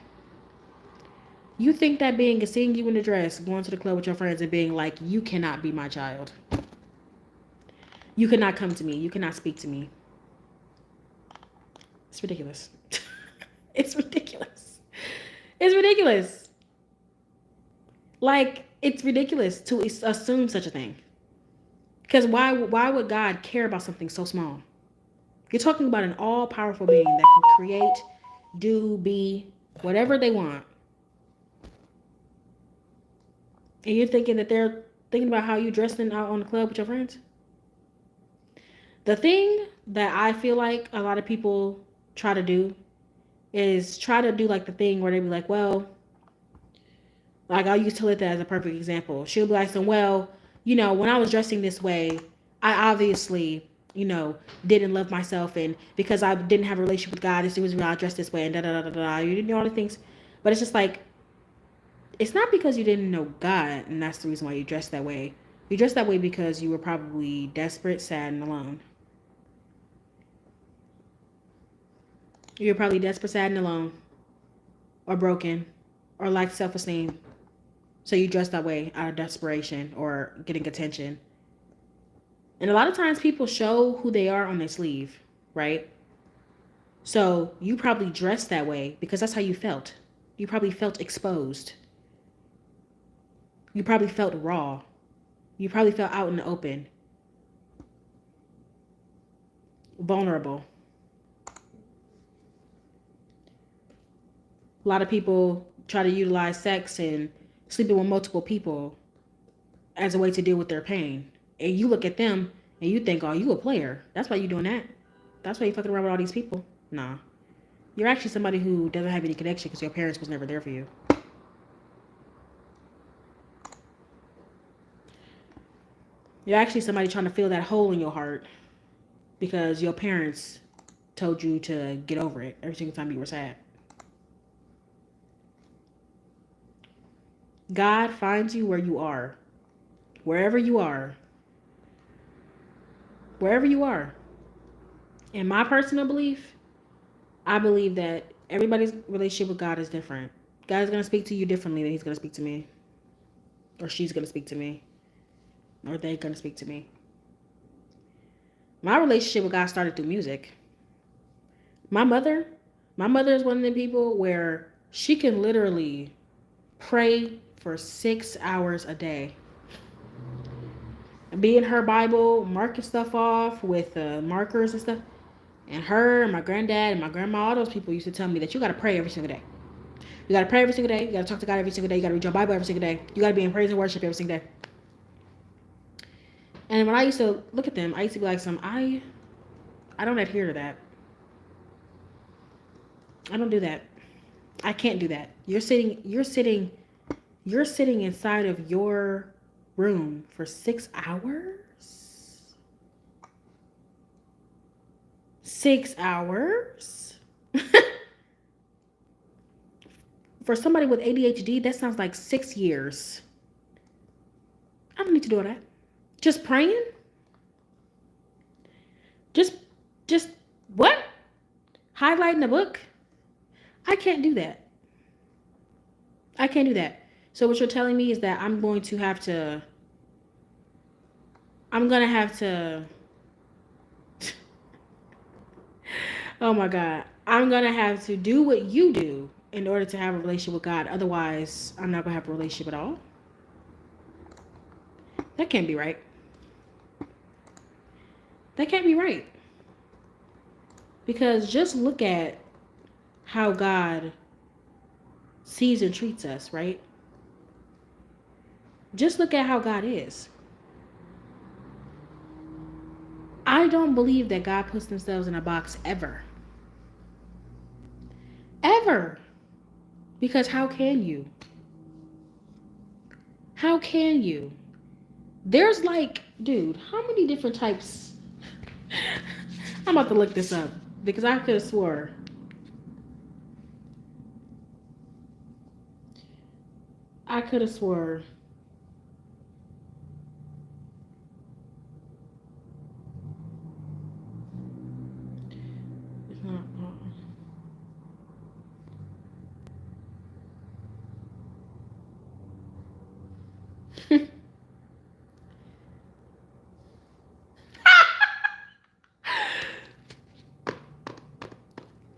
You think that being is seeing you in a dress, going to the club with your friends and being like, you cannot be my child. You cannot come to me. You cannot speak to me. It's ridiculous. It's ridiculous. It's ridiculous. Like, it's ridiculous to assume such a thing. Because why would God care about something so small? You're talking about an all-powerful being that can create, do, be, whatever they want. And you're thinking that they're thinking about how you dressed out on the club with your friends? The thing that I feel like a lot of people try to do is try to do like the thing where they be like, well, like I'll use Talitha as a perfect example. She'll be like, well, when I was dressing this way, I obviously, didn't love myself, and because I didn't have a relationship with God, this was when I dressed this way, and da da da da da. You didn't know all the things, but it's just like, it's not because you didn't know God, and that's the reason why you dressed that way. You dressed that way because you were probably desperate, sad, and alone. You're probably desperate, sad, and alone, or broken, or lacked self-esteem. So you dress that way out of desperation or getting attention. And a lot of times people show who they are on their sleeve, right? So you probably dressed that way because that's how you felt. You probably felt exposed. You probably felt raw. You probably felt out in the open. Vulnerable. A lot of people try to utilize sex and sleeping with multiple people as a way to deal with their pain. And you look at them and you think, oh, you a player. That's why you doing that. That's why you fucking around with all these people. Nah. You're actually somebody who doesn't have any connection because your parents was never there for you. You're actually somebody trying to fill that hole in your heart because your parents told you to get over it every single time you were sad. God finds you where you are. Wherever you are. Wherever you are. In my personal belief, I believe that everybody's relationship with God is different. God is going to speak to you differently than he's going to speak to me. Or she's going to speak to me. Or they're going to speak to me. My relationship with God started through music. My mother is one of the people where she can literally pray for 6 hours a day. Be in her Bible, marking stuff off with markers and stuff. And her and my granddad and my grandma, all those people used to tell me that you got to pray every single day. You got to pray every single day. You got to talk to God every single day. You got to read your Bible every single day. You got to be in praise and worship every single day. And when I used to look at them, I used to be like, I don't adhere to that. I don't do that. I can't do that. You're sitting inside of your room for 6 hours? 6 hours? For somebody with ADHD, that sounds like 6 years. I don't need to do that. Just praying? Just what? Highlighting a book? I can't do that. I can't do that. So what you're telling me is that I'm going to have to oh my God. I'm going to have to do what you do in order to have a relationship with God. Otherwise, I'm not going to have a relationship at all. That can't be right. That can't be right. Because just look at how God sees and treats us, right? Just look at how God is. I don't believe that God puts themselves in a box ever. Ever. Because how can you? How can you? There's like, dude, how many different types? I'm about to look this up because I could have swore. I could have swore.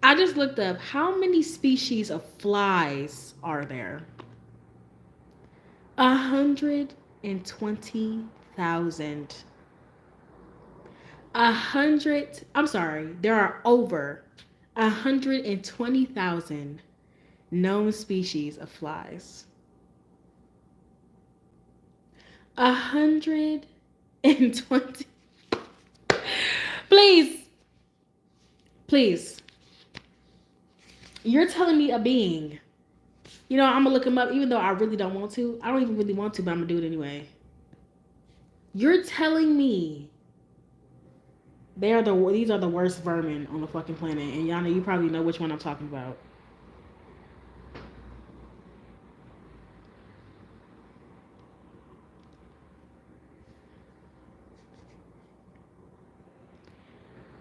I just looked up how many species of flies are there? 120,000. I'm sorry, there are over 120,000 known species of flies. 120. Please. You're telling me a being. You know, I'm gonna look him up, even though I really don't want to. I don't even really want to, but I'm gonna do it anyway. You're telling me these are the worst vermin on the fucking planet, and Yana, you probably know which one I'm talking about.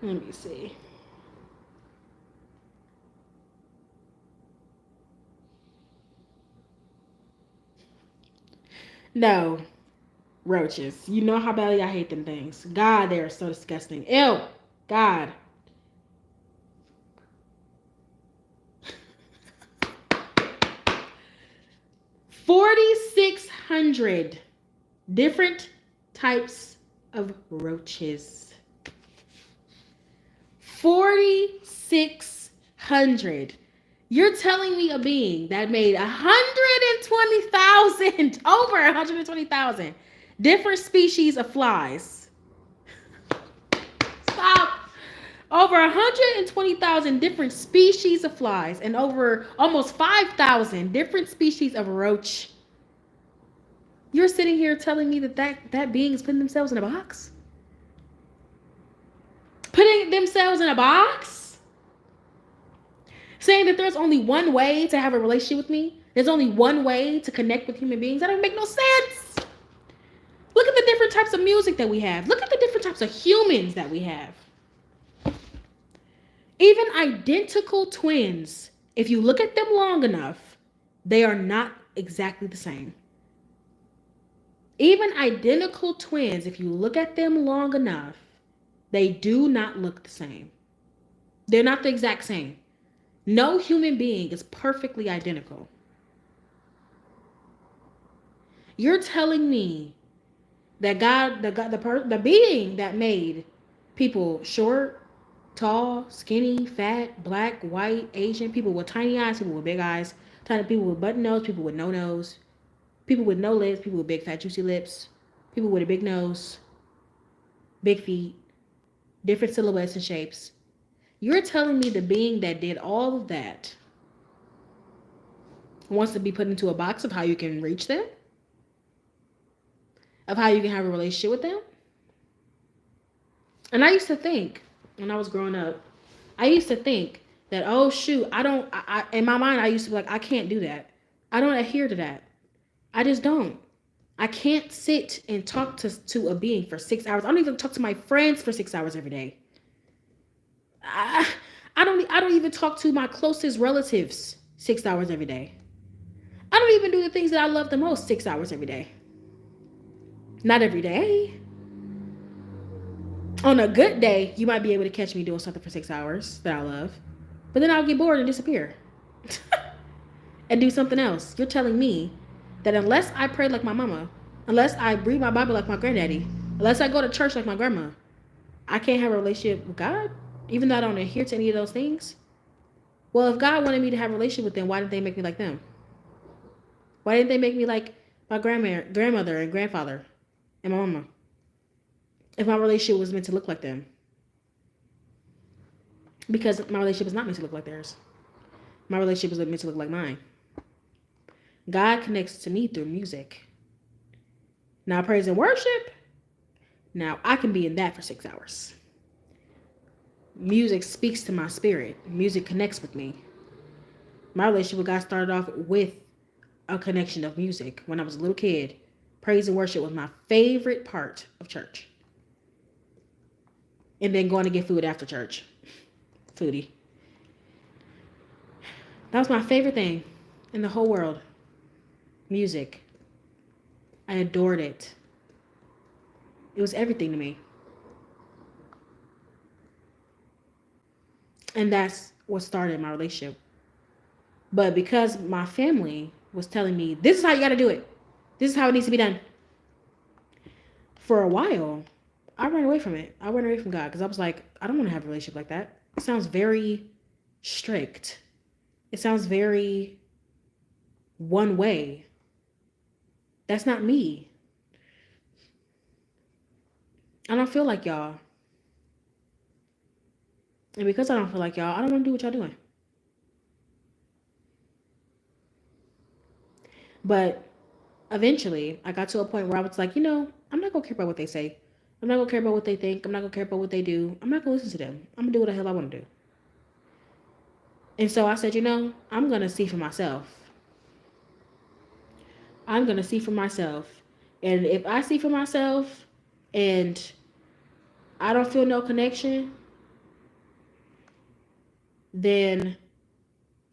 Let me see. No, roaches. You know how badly I hate them things. God, they are so disgusting. Ew, God. 4,600 different types of roaches. 4,600. You're telling me a being that made 120,000, over 120,000 different species of flies. Stop. Over 120,000 different species of flies and over almost 5,000 different species of roach. You're sitting here telling me that being is putting themselves in a box? Putting themselves in a box? Saying that there's only one way to have a relationship with me? There's only one way to connect with human beings? That doesn't make no sense. Look at the different types of music that we have. Look at the different types of humans that we have. Even identical twins, if you look at them long enough, they are not exactly the same. Even identical twins, if you look at them long enough, they do not look the same. They're not the exact same. No human being is perfectly identical. You're telling me that the being that made people short, tall, skinny, fat, black, white, Asian, people with tiny eyes, people with big eyes, tiny people with button nose, people with no nose, people with no lips, people with big fat juicy lips, people with a big nose, big feet, different silhouettes and shapes. You're telling me the being that did all of that wants to be put into a box of how you can reach them? Of how you can have a relationship with them? And I used to think, when I was growing up, I used to think that, oh shoot, in my mind, I used to be like, I can't do that. I don't adhere to that. I just don't. I can't sit and talk to a being for 6 hours. I don't even talk to my friends for 6 hours every day. I don't even talk to my closest relatives 6 hours every day. I don't even do the things that I love the most 6 hours every day. Not every day. On a good day, you might be able to catch me doing something for 6 hours that I love. But then I'll get bored and disappear. And do something else. You're telling me that unless I pray like my mama, unless I read my Bible like my granddaddy, unless I go to church like my grandma, I can't have a relationship with God, even though I don't adhere to any of those things? Well, if God wanted me to have a relationship with them, why didn't they make me like them? Why didn't they make me like my grandmother and grandfather and my mama? If my relationship was meant to look like them. Because my relationship is not meant to look like theirs. My relationship is meant to look like mine. God connects to me through music. Now, praise and worship, now I can be in that for 6 hours. Music speaks to my spirit. Music connects with me. My relationship with God started off with a connection of music. When I was a little kid, praise and worship was my favorite part of church. And then going to get food after church. Foodie. That was my favorite thing in the whole world. Music. I adored it. It was everything to me. And that's what started my relationship. But because my family was telling me, this is how you got to do it. This is how it needs to be done. For a while, I ran away from it. I ran away from God because I was like, I don't want to have a relationship like that. It sounds very strict. It sounds very one way. That's not me. I don't feel like y'all. And because I don't feel like y'all, I don't want to do what y'all doing. But eventually, I got to a point where I was like, I'm not going to care about what they say. I'm not going to care about what they think. I'm not going to care about what they do. I'm not going to listen to them. I'm going to do what the hell I want to do. And so I said, I'm going to see for myself. I'm going to see for myself. And if I see for myself and I don't feel no connection, then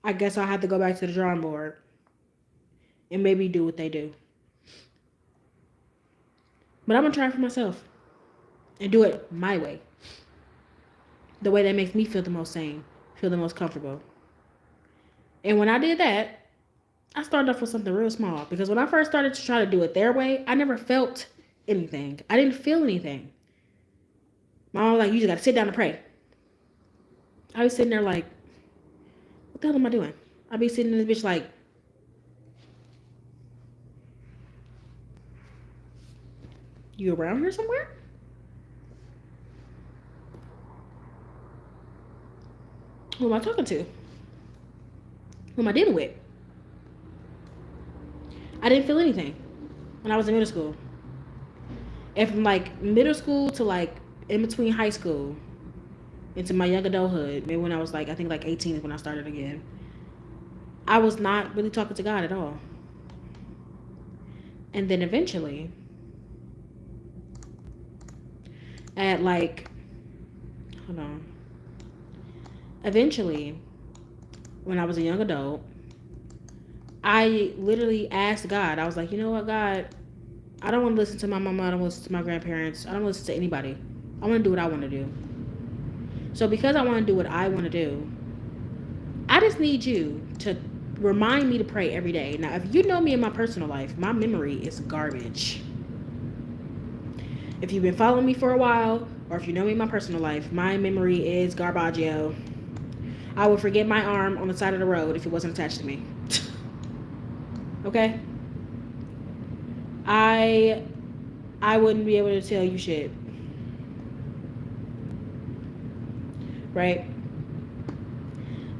I guess I'll have to go back to the drawing board and maybe do what they do. But I'm going to try for myself and do it my way. The way that makes me feel the most sane, feel the most comfortable. And when I did that, I started off with something real small. Because when I first started to try to do it their way, I never felt anything. I didn't feel anything. My mom was like, you just got to sit down and pray. I was sitting there like, what the hell am I doing? I'd be sitting in this bitch like, you around here somewhere? Who am I talking to? Who am I dealing with? I didn't feel anything when I was in middle school. And from like middle school to like in between high school into my young adulthood, maybe when I was like, I think like 18 is when I started again, I was not really talking to God at all. And then eventually, eventually, when I was a young adult, I literally asked God, I was like, you know what, God, I don't want to listen to my mama, I don't want to listen to my grandparents, I don't want to listen to anybody. I want to do what I want to do. So because I want to do what I want to do, I just need you to remind me to pray every day. Now, if you know me in my personal life, my memory is garbage. If you've been following me for a while, or if you know me in my personal life, my memory is garbaggio. I would forget my arm on the side of the road if it wasn't attached to me. Okay? I wouldn't be able to tell you shit. Right?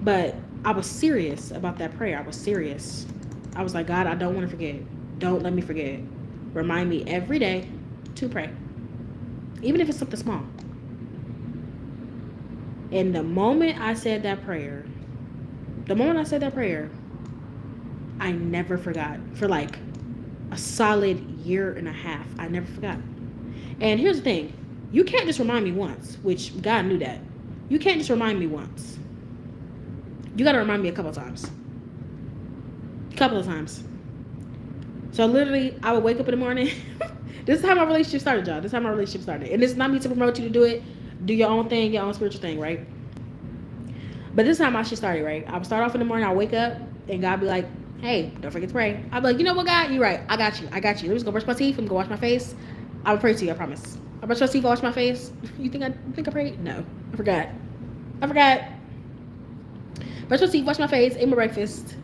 But I was serious about that prayer. I was serious. I was like, God, I don't want to forget. Don't let me forget. Remind me every day to pray. Even if it's something small. And the moment I said that prayer, I never forgot. For like a solid year and a half, I never forgot. And here's the thing. You can't just remind me once, which God knew that. You can't just remind me once. You got to remind me a couple of times. So literally, I would wake up in the morning. This is how my relationship started, y'all. This is how my relationship started. And this is not me to promote you to do it. Do your own thing, your own spiritual thing, right? But this is how my shit started, right? I would start off in the morning. I'll wake up, and God be like, hey, don't forget to pray. I'll be like, you know what, God? You're right. I got you. Let me just go brush my teeth. I'm going to wash my face. I will pray to you, I promise. I brush my teeth, I wash my face. You think I prayed? No. I forgot. Brush my teeth, wash my face, ate my breakfast.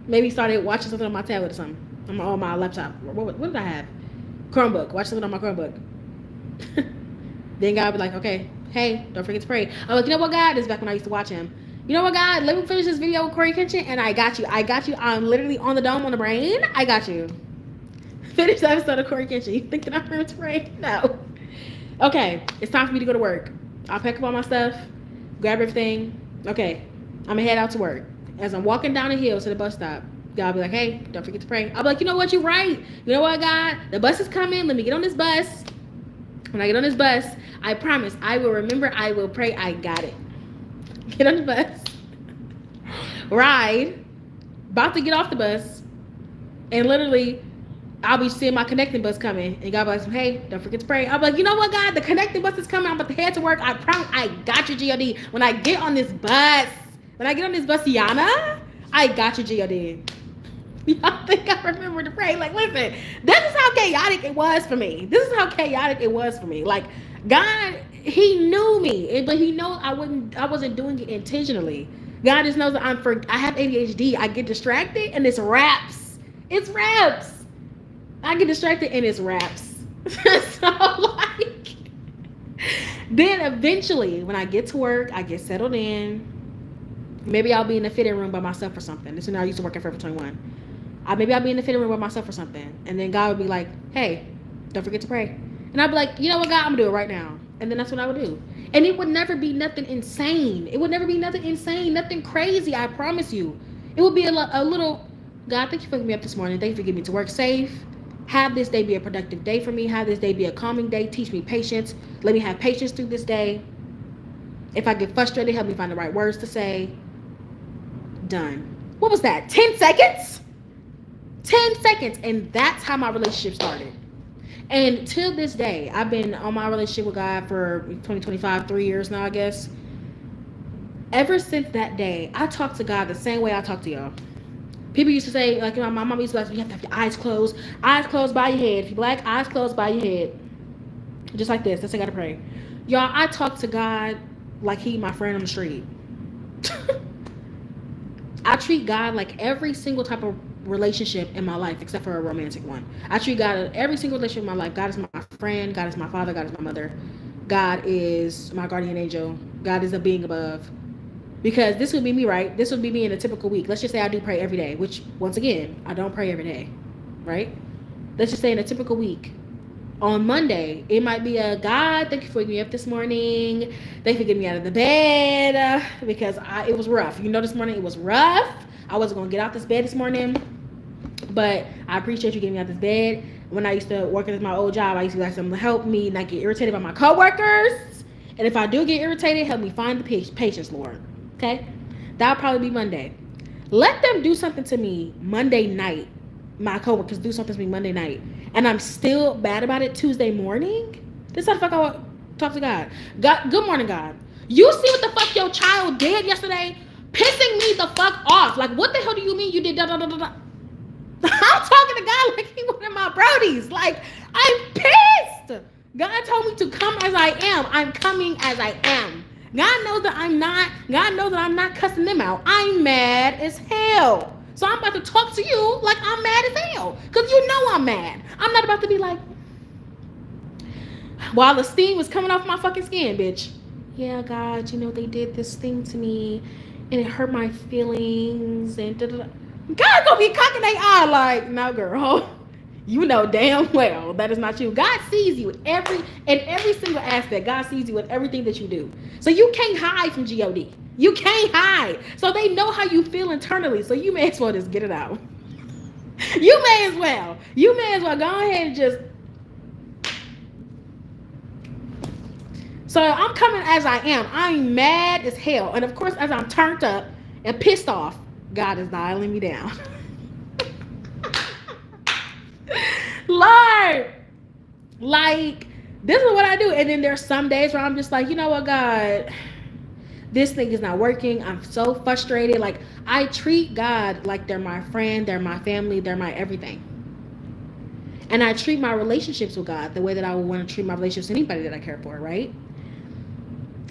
Maybe started watching something on my tablet or something. on my laptop. What did I have? Chromebook. Watch something on my Chromebook. Then God would be like, okay, hey, don't forget to pray. I'm like, you know what, God? This is back when I used to watch him. You know what, God? Let me finish this video with Corey Kenshin, and I got you. I got you. I'm literally on the dome on the brain. I got you. Finish the episode of Corey Kenshin. You think that I'm going to pray? No. Okay, it's time for me to go to work. I'll pack up all my stuff, grab everything. Okay, I'm gonna head out to work. As I'm walking down the hill to the bus stop, God will be like, hey, don't forget to pray. I'll be like, you know what? You're right. You know what, God? The bus is coming. Let me get on this bus. When I get on this bus, I promise I will remember, I will pray. I got it. Get on the bus. Ride. About to get off the bus. And literally, I'll be seeing my connecting bus coming. And God will be like, hey, don't forget to pray. I'll be like, you know what, God? The connecting bus is coming. I'm about to head to work. I promise I got you, G.O.D. When I get on this bus, Yana, I got you, G.O.D. Y'all think I remember to pray? Like, listen, this is how chaotic it was for me. Like, God, he knew me, but he knows I wasn't doing it intentionally. God just knows that I have ADHD. I get distracted and it's raps. It's raps. I get distracted and it's raps. So like, then eventually when I get to work, I get settled in. Maybe I'll be in the fitting room by myself or something. This is when I used to work at Forever 21. Maybe I'll be in the fitting room by myself or something. And then God would be like, hey, don't forget to pray. And I'd be like, you know what, God, I'm going to do it right now. And then that's what I would do. And it would never be nothing insane. Nothing crazy, I promise you. It would be a little, God, thank you for waking me up this morning. Thank you for getting me to work safe. Have this day be a productive day for me. Have this day be a calming day. Teach me patience. Let me have patience through this day. If I get frustrated, help me find the right words to say. Done. What was that? 10 seconds? 10 seconds. And that's how my relationship started. And till this day, I've been on my relationship with God for 2025, 3 years now, I guess. Ever since that day, I talk to God the same way I talk to y'all. People used to say, like, you know, my mom used to say, you have to have your eyes closed. Eyes closed by your head. If you're black, eyes closed by your head. Just like this. That's how I gotta pray. Y'all, I talk to God like he my friend on the street. I treat God like every single type of relationship in my life, except for a romantic one. I treat God in every single relationship in my life. God is my friend. God is my father. God is my mother. God is my guardian angel. God is a being above. Because this would be me, right? This would be me in a typical week. Let's just say I do pray every day, which, once again, I don't pray every day, right? Let's just say in a typical week. On Monday, it might be a God, thank you for waking me up this morning. Thank you for getting me out of the bed because it was rough. You know, this morning it was rough. I wasn't going to get out this bed this morning, but I appreciate you getting me out this bed. When I used to work at my old job, I used to like someone to help me not get irritated by my coworkers. And if I do get irritated, help me find the patience, Lord. Okay? That'll probably be Monday. Let them do something to me Monday night. My coworkers do something to me Monday night. And I'm still bad about it Tuesday morning? This is how the fuck I want to talk to God. God, good morning, God. You see what the fuck your child did yesterday? Pissing me the fuck off. Like, what the hell do you mean you did da da da da da? I'm talking to God like he one of my brodies. Like, I'm pissed. God told me to come as I am. I'm coming as I am. God knows that I'm not cussing them out. I'm mad as hell. So I'm about to talk to you like I'm mad as hell. Because you know I'm mad. I'm not about to be like, while the steam was coming off my fucking skin, bitch. Yeah, God, you know, they did this thing to me and it hurt my feelings and da da da. God gonna be cocking their eye like, no, girl. You know damn well that is not you. God sees you in every single aspect. God sees you in everything that you do. So you can't hide from G.O.D. You can't hide. So they know how you feel internally. So you may as well just get it out. You may as well go ahead and just. So I'm coming as I am. I'm mad as hell. And of course, as I'm turned up and pissed off, God is dialing me down. Lord, like, this is what I do. And then there's some days where I'm just like, you know what, God, this thing is not working. I'm so frustrated. Like, I treat God like they're my friend, they're my family, they're my everything. And I treat my relationships with God the way that I would want to treat my relationships with anybody that I care for, right?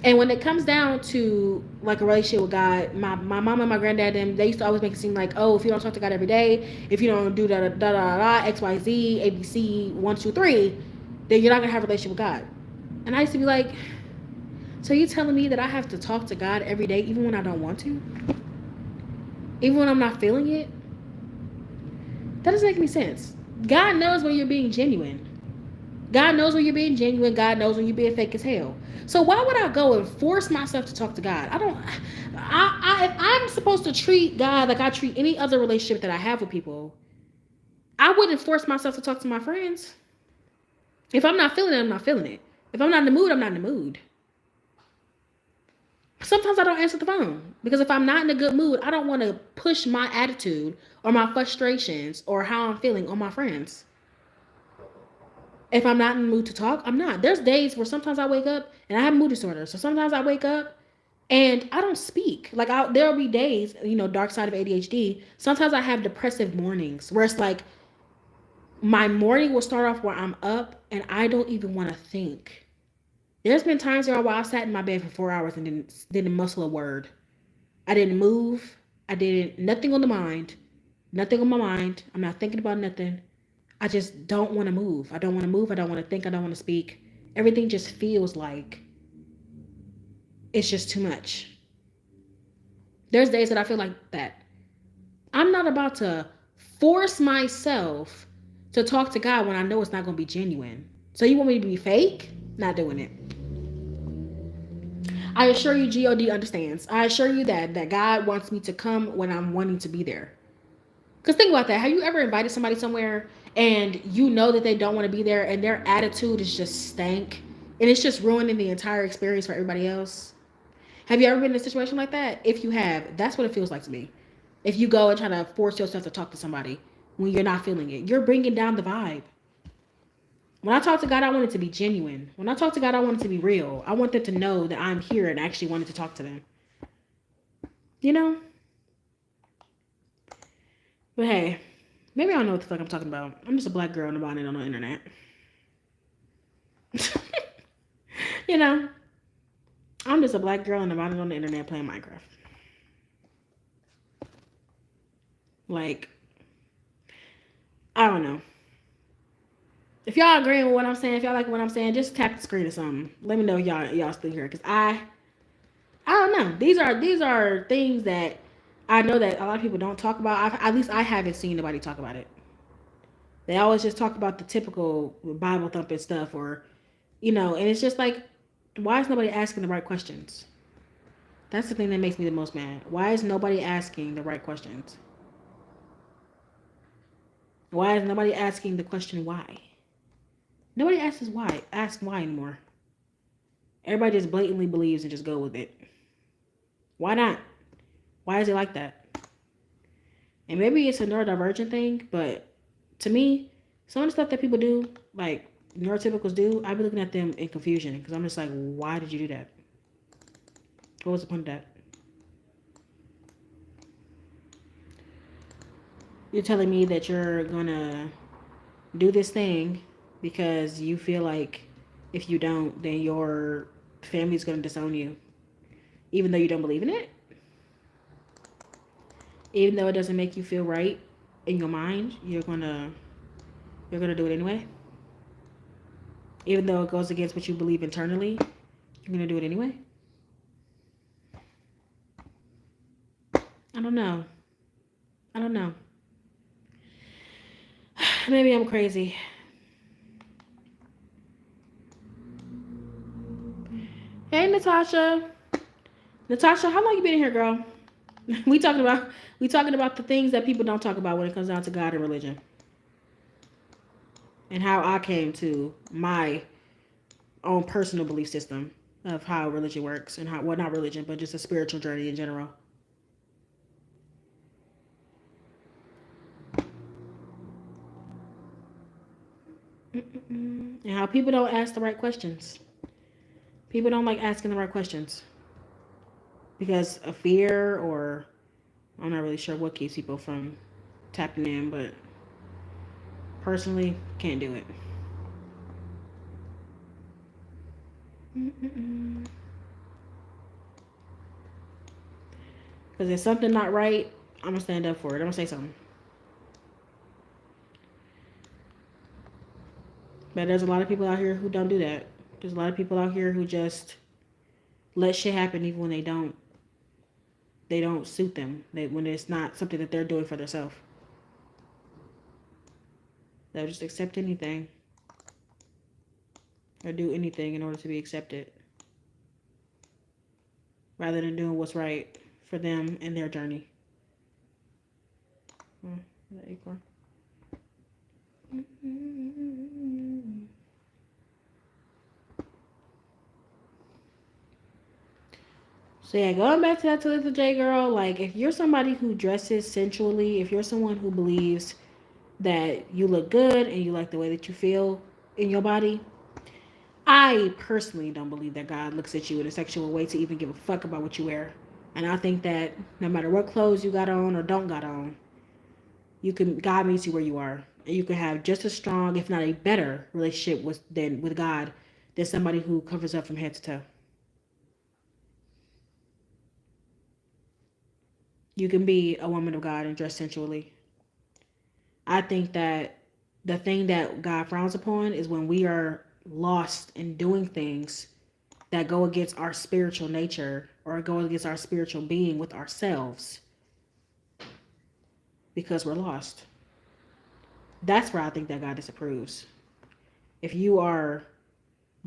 And when it comes down to like a relationship with God, my mom and my granddad, they used to always make it seem like, oh, if you don't talk to God every day, if you don't do da da da da da X Y Z A B C 1 2 3, then you're not gonna have a relationship with God. And I used to be like, so you telling me that I have to talk to God every day, even when I don't want to, even when I'm not feeling it? That doesn't make any sense. God knows when you're being genuine. God knows when you're being genuine. God knows when you're being fake as hell. So why would I go and force myself to talk to God? I don't. If I'm supposed to treat God like I treat any other relationship that I have with people, I wouldn't force myself to talk to my friends. If I'm not feeling it, I'm not feeling it. If I'm not in the mood, I'm not in the mood. Sometimes I don't answer the phone because if I'm not in a good mood, I don't want to push my attitude or my frustrations or how I'm feeling on my friends. If I'm not in the mood to talk, I'm not. There's days where sometimes I wake up and I have mood disorders. So sometimes I wake up and I don't speak. Like there'll be days, dark side of ADHD. Sometimes I have depressive mornings where it's like my morning will start off where I'm up and I don't even want to think. There's been times where I sat in my bed for 4 hours and didn't muscle a word. I didn't move. I didn't nothing on the mind. Nothing on my mind. I'm not thinking about nothing. I just don't want to move. I don't want to move. I don't want to think. I don't want to speak. Everything just feels like it's just too much. There's days that I feel like that. I'm not about to force myself to talk to God when I know it's not going to be genuine. So you want me to be fake? Not doing it. I assure you, God understands. I assure you that God wants me to come when I'm wanting to be there. Because think about that. Have you ever invited somebody somewhere and you know that they don't want to be there and their attitude is just stank and it's just ruining the entire experience for everybody else? Have you ever been in a situation like that? If you have, that's what it feels like to me. If you go and try to force yourself to talk to somebody when you're not feeling it, you're bringing down the vibe. When I talk to God, I want it to be genuine. When I talk to God, I want it to be real. I want them to know that I'm here and actually wanted to talk to them. You know? But hey, maybe I don't know what the fuck I'm talking about. I'm just a black girl in a bonnet on the internet. you know? I'm just a black girl in a bonnet on the internet playing Minecraft. Like, I don't know. If y'all agreeing with what I'm saying, if y'all like what I'm saying, just tap the screen or something. Let me know y'all still here, cause I don't know. These are things that I know that a lot of people don't talk about. At least I haven't seen nobody talk about it. They always just talk about the typical Bible thumping stuff, or and it's just like, why is nobody asking the right questions? That's the thing that makes me the most mad. Why is nobody asking the right questions? Why is nobody asking the question why? Nobody asks why. Ask why anymore. Everybody just blatantly believes and just go with it. Why not? Why is it like that? And maybe it's a neurodivergent thing, but to me, some of the stuff that people do, like neurotypicals do, I be looking at them in confusion because I'm just like, why did you do that? What was the point of that? You're telling me that you're gonna do this thing because you feel like if you don't, then your family's gonna disown you, even though you don't believe in it, even though it doesn't make you feel right in your mind, you're gonna do it anyway. Even though it goes against what you believe internally, you're gonna do it anyway. I don't know. I don't know. Maybe I'm crazy. Hey, Natasha. Natasha, how long you been in here, girl? we talking about the things that people don't talk about when it comes down to God and religion, and how I came to my own personal belief system of how religion works and how, well, not religion, but just a spiritual journey in general. And how people don't ask the right questions. People don't like asking the right questions because of fear, or I'm not really sure what keeps people from tapping in, but personally, can't do it. Because if something not right, I'm gonna stand up for it. I'm gonna say something. But there's a lot of people out here who don't do that. There's a lot of people out here who just let shit happen even when they don't suit them. When it's not something that they're doing for themselves. They'll just accept anything or do anything in order to be accepted, rather than doing what's right for them and their journey. The acorn. So yeah, going back to that Talitha J girl, like if you're somebody who dresses sensually, if you're someone who believes that you look good and you like the way that you feel in your body, I personally don't believe that God looks at you in a sexual way to even give a fuck about what you wear. And I think that no matter what clothes you got on or don't got on, God meets you where you are. And you can have just as strong, if not a better, relationship with God than somebody who covers up from head to toe. You can be a woman of God and dress sensually. I think that the thing that God frowns upon is when we are lost in doing things that go against our spiritual nature or go against our spiritual being with ourselves because we're lost. That's where I think that God disapproves. If you are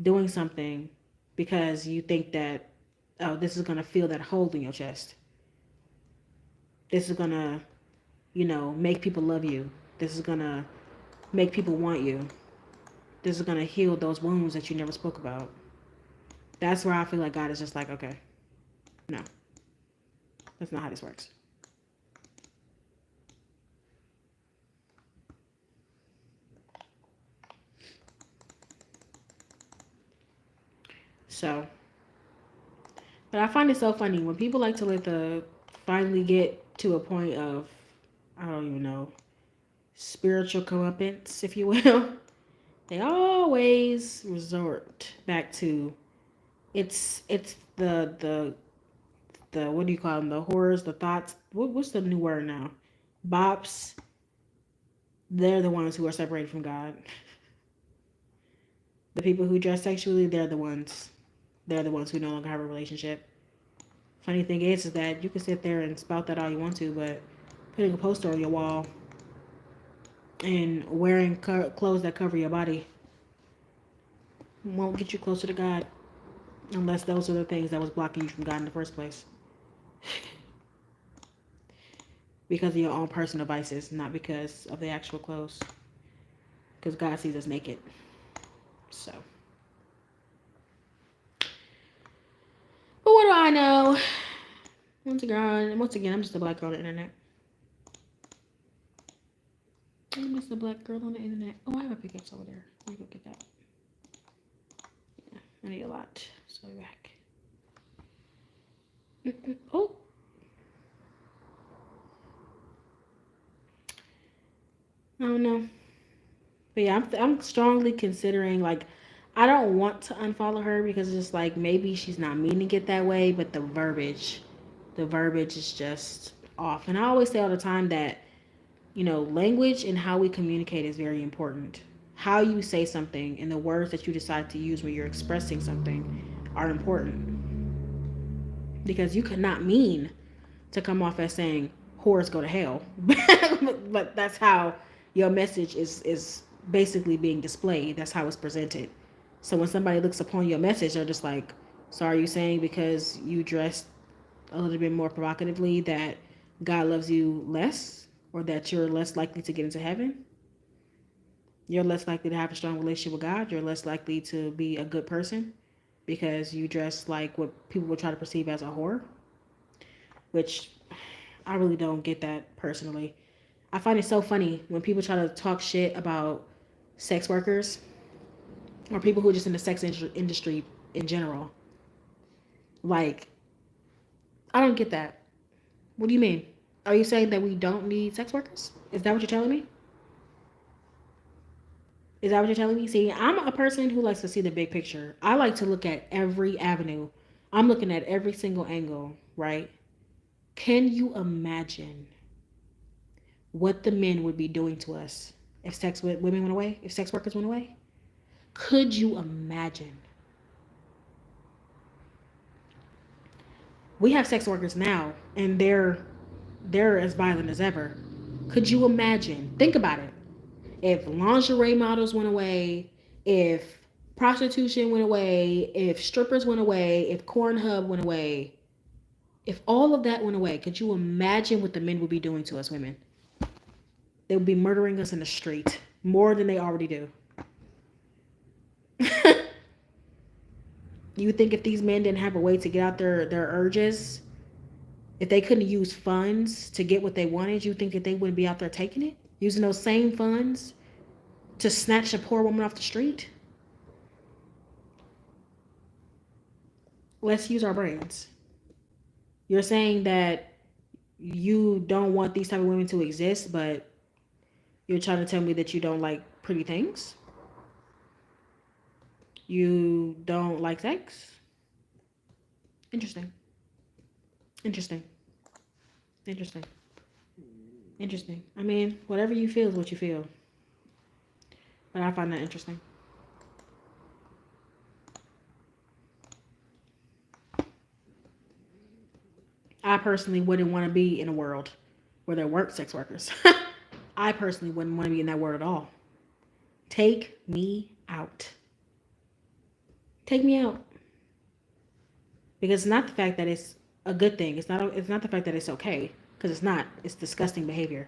doing something because you think that, oh, this is going to fill that hole in your chest. This is going to, make people love you. This is going to make people want you. This is going to heal those wounds that you never spoke about. That's where I feel like God is just like, okay, no, that's not how this works. So, but I find it so funny when people like to finally get to a point of, I don't even know, spiritual comeuppance, if you will. They always resort back to it's the what do you call them, the horrors, the thoughts, what's the new word now, bops. They're the ones who are separated from God. The people who dress sexually, they're the ones who no longer have a relationship. Funny thing is that you can sit there and spout that all you want to, but putting a poster on your wall and wearing clothes that cover your body won't get you closer to God, unless those are the things that was blocking you from God in the first place. Because of your own personal vices, not because of the actual clothes. Because God sees us naked. So. But what do I know? Once again, I'm just a black girl on the internet. I'm just a black girl on the internet. Oh, I have a pickaxe over there. Let me go get that. Yeah, I need a lot. So I'll be back. Oh. I don't know. But yeah, I'm strongly considering, like, I don't want to unfollow her because it's just like maybe she's not meaning it that way, but the verbiage is just off. And I always say all the time that, language and how we communicate is very important. How you say something and the words that you decide to use when you're expressing something are important. Because you could not mean to come off as saying whores go to hell. But that's how your message is basically being displayed. That's how it's presented. So when somebody looks upon your message, they're just like, so are you saying because you dressed a little bit more provocatively that God loves you less, or that you're less likely to get into heaven? You're less likely to have a strong relationship with God. You're less likely to be a good person because you dress like what people would try to perceive as a whore, which I really don't get that personally. I find it so funny when people try to talk shit about sex workers or people who are just in the sex industry in general. Like, I don't get that. What do you mean? Are you saying that we don't need sex workers? Is that what you're telling me? Is that what you're telling me? See, I'm a person who likes to see the big picture. I like to look at every avenue. I'm looking at every single angle, right? Can you imagine what the men would be doing to us if sex with women went away? If sex workers went away? Could you imagine? We have sex workers now, and they're as violent as ever. Could you imagine? Think about it. If lingerie models went away, if prostitution went away, if strippers went away, if Pornhub went away, if all of that went away, could you imagine what the men would be doing to us women? They would be murdering us in the street more than they already do. You think if these men didn't have a way to get out their urges, if they couldn't use funds to get what they wanted, you think that they wouldn't be out there taking it? Using those same funds to snatch a poor woman off the street? Let's use our brains. You're saying that you don't want these type of women to exist, but you're trying to tell me that you don't like pretty things? You don't like sex? Interesting. Interesting. Interesting. Interesting. I mean, whatever you feel is what you feel. But I find that interesting. I personally wouldn't want to be in a world where there weren't sex workers. I personally wouldn't want to be in that world at all. Take me out. Take me out. Because it's not the fact that it's a good thing. It's not the fact that it's okay. Because it's not. It's disgusting behavior.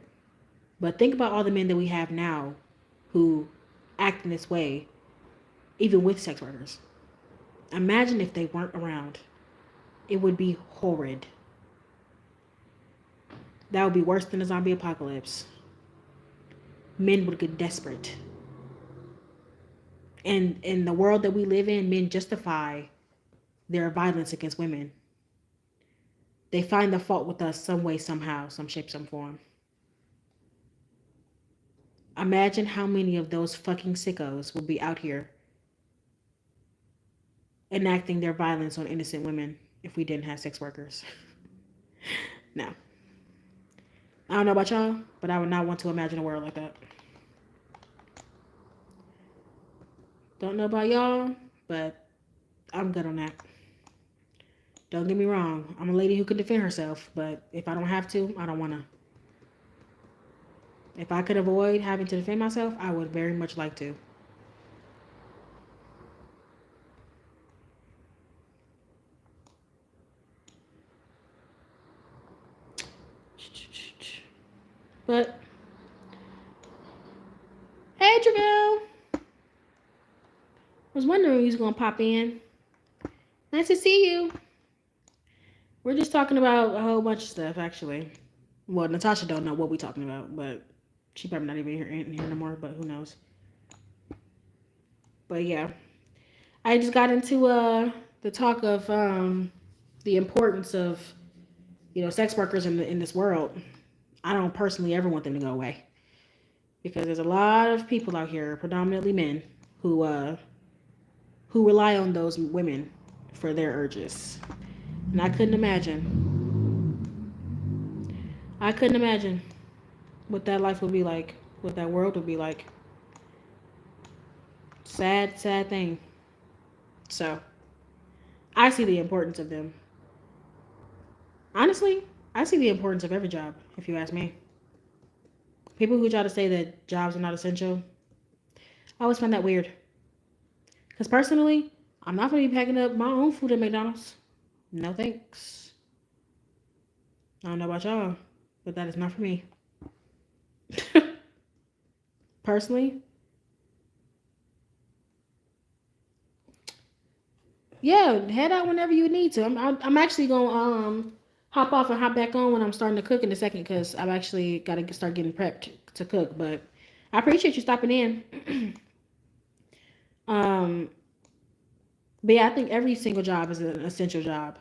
But think about all the men that we have now who act in this way, even with sex workers. Imagine if they weren't around. It would be horrid. That would be worse than a zombie apocalypse. Men would get desperate. And in the world that we live in, men justify their violence against women. They find the fault with us some way, somehow, some shape, some form. Imagine how many of those fucking sickos will be out here enacting their violence on innocent women if we didn't have sex workers. No. I don't know about y'all, but I would not want to imagine a world like that. Don't know about y'all, but I'm good on that. Don't get me wrong. I'm a lady who can defend herself, but if I don't have to, I don't want to. If I could avoid having to defend myself, I would very much like to. But, hey, Travell. Was wondering who's going to pop in. Nice to see you. We're just talking about a whole bunch of stuff, actually. Well, Natasha don't know what we're talking about, but she probably not even in here no more, but who knows. But yeah. I just got into the talk of the importance of, sex workers in this world. I don't personally ever want them to go away. Because there's a lot of people out here, predominantly men, who rely on those women for their urges. And I couldn't imagine what that life would be like, what that world would be like. Sad, sad thing. So, I see the importance of them. Honestly, I see the importance of every job, if you ask me. People who try to say that jobs are not essential, I always find that weird. Because personally, I'm not going to be packing up my own food at McDonald's. No thanks. I don't know about y'all, but that is not for me. Personally. Yeah, head out whenever you need to. I'm actually going to hop off and hop back on when I'm starting to cook in a second because I've actually got to start getting prepped to cook. But I appreciate you stopping in. But yeah, I think every single job is an essential job.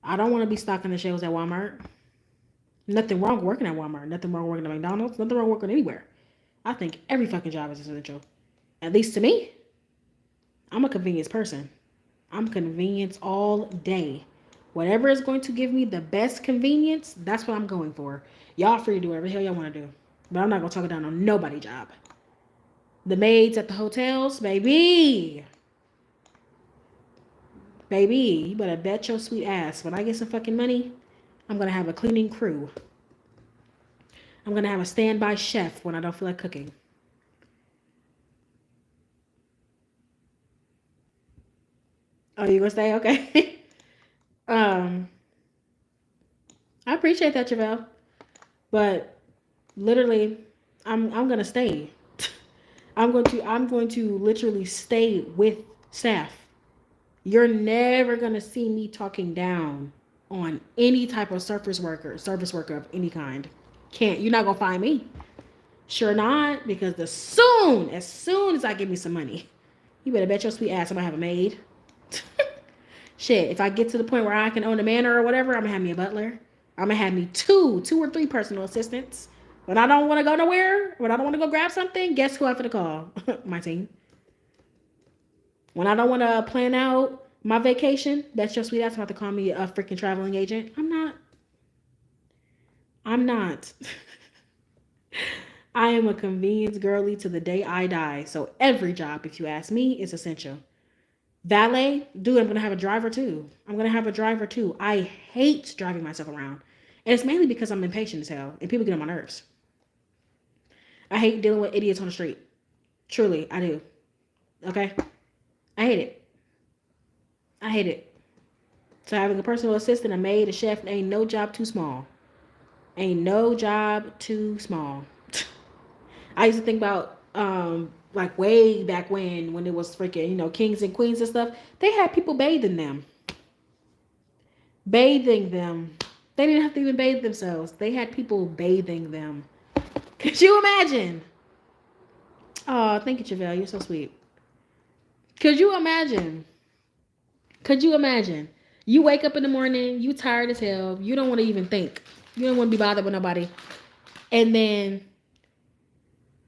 I don't want to be stocking the shelves at Walmart. Nothing wrong working at Walmart. Nothing wrong working at McDonald's. Nothing wrong working anywhere. I think every fucking job is essential. At least to me. I'm a convenience person. I'm convenience all day. Whatever is going to give me the best convenience, that's what I'm going for. Y'all free to do whatever the hell y'all want to do. But I'm not going to talk it down on nobody's job. The maids at the hotels, baby. Baby, you better bet your sweet ass. When I get some fucking money, I'm going to have a cleaning crew. I'm going to have a standby chef when I don't feel like cooking. Oh, you gonna stay? Okay. I appreciate that, Javelle. But literally, I'm gonna stay. I'm going to literally stay with staff. You're never gonna see me talking down on any type of service worker of any kind. You're not gonna find me. Sure not, because as soon as I give me some money, you better bet your sweet ass I'm gonna have a maid. Shit, if I get to the point where I can own a manor or whatever, I'm gonna have me a butler. I'm gonna have me two or three personal assistants. When I don't want to go nowhere, when I don't want to go grab something, guess who I'm gonna call? My team. When I don't want to plan out my vacation, that's your sweet ass about to call me a freaking traveling agent. I'm not. I am a convenience girly to the day I die. So every job, if you ask me, is essential. Valet, dude, I'm going to have a driver too. I hate driving myself around. And it's mainly because I'm impatient as hell and people get on my nerves. I hate dealing with idiots on the street. Truly, I do. Okay? I hate it. So having a personal assistant, a maid, a chef, ain't no job too small. I used to think about like way back when it was freaking, kings and queens and stuff, they had people bathing them. They didn't have to even bathe themselves. They had people bathing them. Could you imagine? Oh, thank you, Javelle. You're so sweet. Could you imagine? You wake up in the morning, you tired as hell, you don't want to even think. You don't want to be bothered with nobody. And then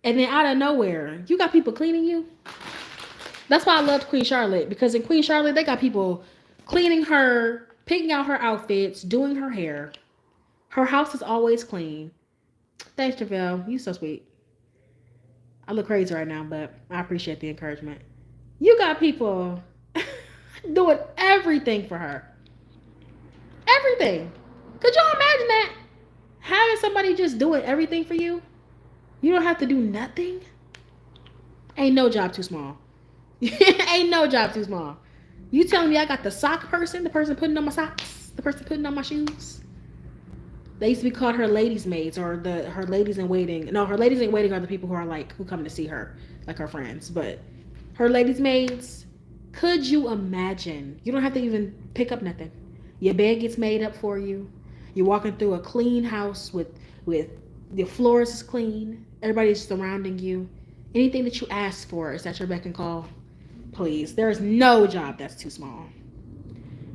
out of nowhere, you got people cleaning you. That's why I loved Queen Charlotte, because in Queen Charlotte, they got people cleaning her, picking out her outfits, doing her hair. Her house is always clean. Thanks, Javelle. You so sweet. I look crazy right now, but I appreciate the encouragement. You got people doing everything for her. Everything. Could y'all imagine that? Having somebody just doing everything for you? You don't have to do nothing? Ain't no job too small. Ain't no job too small. You telling me I got the sock person, the person putting on my socks, the person putting on my shoes? They used to be called her ladies' maids or her ladies in waiting. No, her ladies in waiting are the people who come to see her, like her friends. But her ladies' maids, could you imagine? You don't have to even pick up nothing. Your bed gets made up for you. You're walking through a clean house with the floors is clean. Everybody's surrounding you. Anything that you ask for is at your beck and call. Please, there is no job that's too small.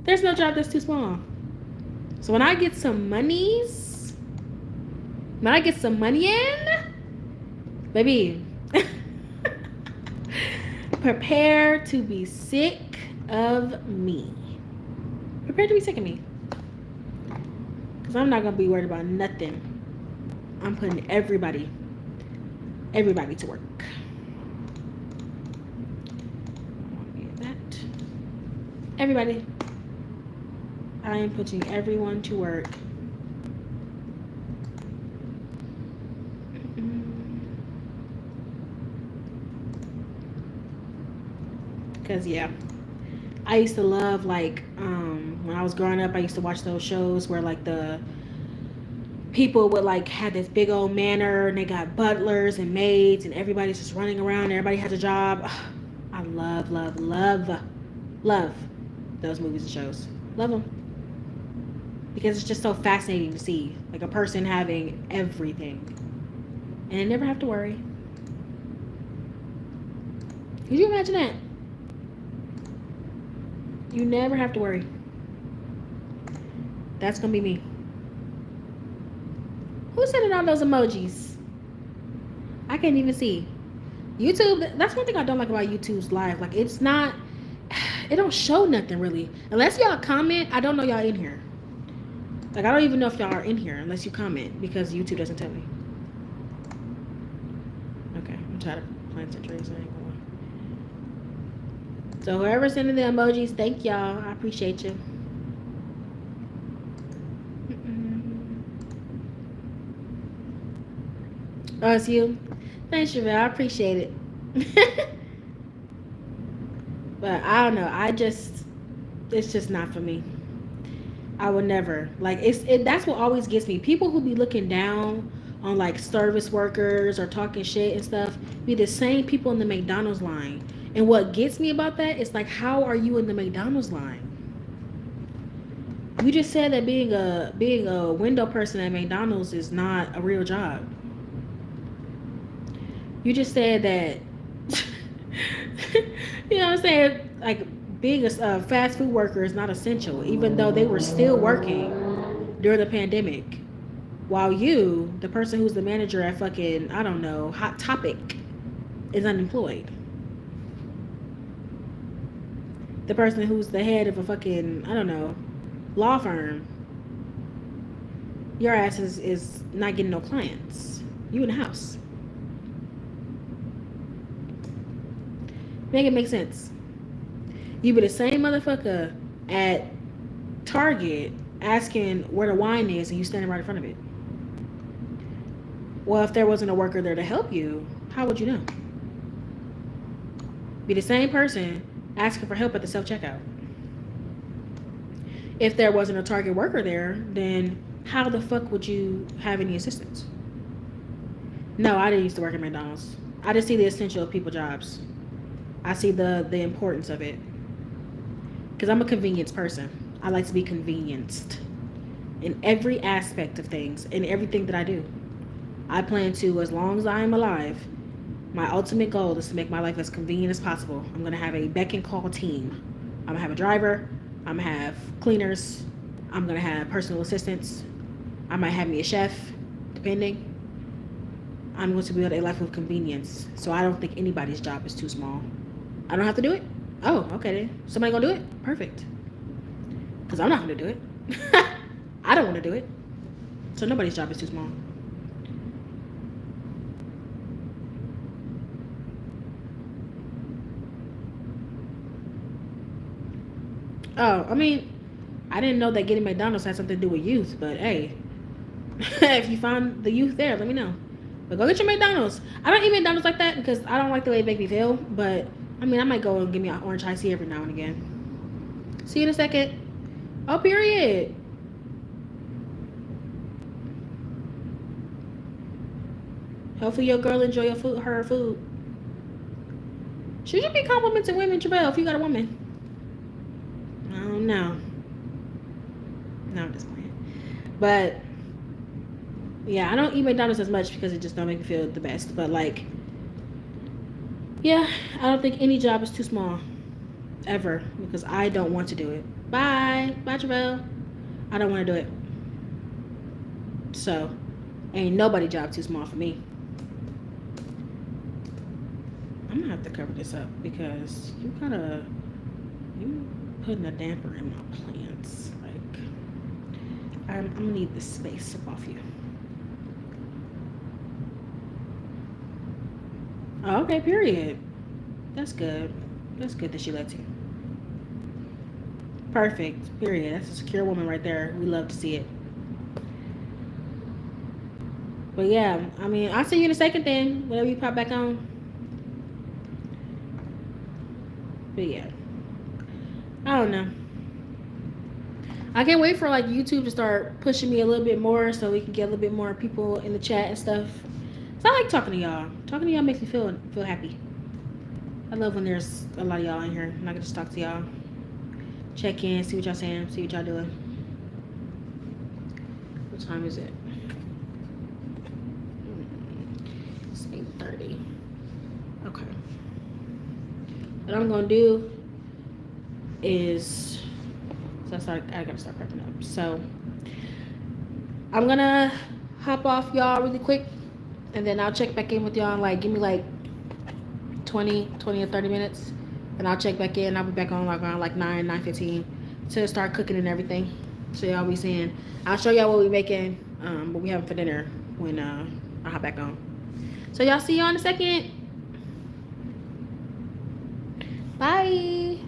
There's no job that's too small. So when I get some money in, baby, prepare to be sick of me. Prepare to be sick of me. Because I'm not going to be worried about nothing. I'm putting everybody to work. Everybody. I am putting everyone to work. Because, yeah. I used to love, when I was growing up, I used to watch those shows where, the people would, have this big old manor, and they got butlers and maids, and everybody's just running around, and everybody has a job. I love those movies and shows. Love them. Because it's just so fascinating to see, a person having everything. And they never have to worry. Could you imagine that? You never have to worry. That's going to be me. Who's sending all those emojis? I can't even see. YouTube, that's one thing I don't like about YouTube's live. It don't show nothing really. Unless y'all comment, I don't know y'all in here. Like I don't even know if y'all are in here unless you comment because YouTube doesn't tell me. Okay, I'm trying to plant some trees. So whoever's sending the emojis, thank y'all. I appreciate you. Oh, it's you. Thanks, Chevelle. I appreciate it. But I don't know. It's just not for me. I would never like that's what always gets me. People who be looking down on like service workers or talking shit and stuff be the same people in the McDonald's line. And what gets me about that is like, how are you in the McDonald's line? You just said that being a window person at McDonald's is not a real job. You just said that you know what I'm saying? Like being a fast food worker is not essential, even though they were still working during the pandemic. While you, the person who's the manager at fucking, I don't know, Hot Topic, is unemployed. The person who's the head of a fucking, I don't know, law firm, your ass is not getting no clients. You in the house. Make it make sense. You be the same motherfucker at Target asking where the wine is and you standing right in front of it. Well, if there wasn't a worker there to help you, how would you know? Be the same person asking for help at the self-checkout. If there wasn't a Target worker there, then how the fuck would you have any assistance? No, I didn't used to work at McDonald's. I just see the essential of people jobs. I see the importance of it. Because I'm a convenience person. I like to be convenienced in every aspect of things, in everything that I do. I plan to, as long as I am alive, my ultimate goal is to make my life as convenient as possible. I'm going to have a beck and call team. I'm going to have a driver. I'm going to have cleaners. I'm going to have personal assistants. I might have me a chef, depending. I'm going to build a life of convenience. So I don't think anybody's job is too small. I don't have to do it? Oh, okay then. Somebody going to do it? Perfect. Because I'm not going to do it. I don't want to do it. So nobody's job is too small. Oh, I mean, I didn't know that getting McDonald's had something to do with youth, but hey, if you find the youth there, let me know. But go get your McDonald's. I don't eat McDonald's like that because I don't like the way it make me feel, but I mean, I might go and give me an orange iced tea every now and again. See you in a second. Oh, period. Hopefully your girl enjoy her food. Should you be complimenting women, Travell, if you got a woman? I don't know. No, I'm just playing. But yeah, I don't eat McDonald's as much because it just don't make me feel the best. But like, yeah, I don't think any job is too small ever because I don't want to do it. Bye, Travell. I don't want to do it. So, ain't nobody job too small for me. I'm gonna have to cover this up because you putting a damper in my plants. Like, I'm gonna need this space up off you. Oh, okay, period. That's good. That's good that she lets you. Perfect. Period. That's a secure woman right there. We love to see it. But yeah, I mean, I'll see you in a second then, whenever you pop back on. But yeah, I don't know. I can't wait for like YouTube to start pushing me a little bit more so we can get a little bit more people in the chat and stuff. So I like talking to y'all. Talking to y'all makes me feel happy. I love when there's a lot of y'all in here and I can just talk to y'all. Check in, see what y'all saying, see what y'all doing. What time is it? It's 8:30. Okay. What I'm gonna do is, I gotta start prepping up. So I'm gonna hop off y'all really quick, and then I'll check back in with y'all and like give me like 20 or 30 minutes, and I'll check back in. I'll be back on like around like 9:15 to start cooking and everything. So y'all be seeing. I'll show y'all what we making, what we having for dinner when I hop back on. So y'all see y'all in a second. Bye.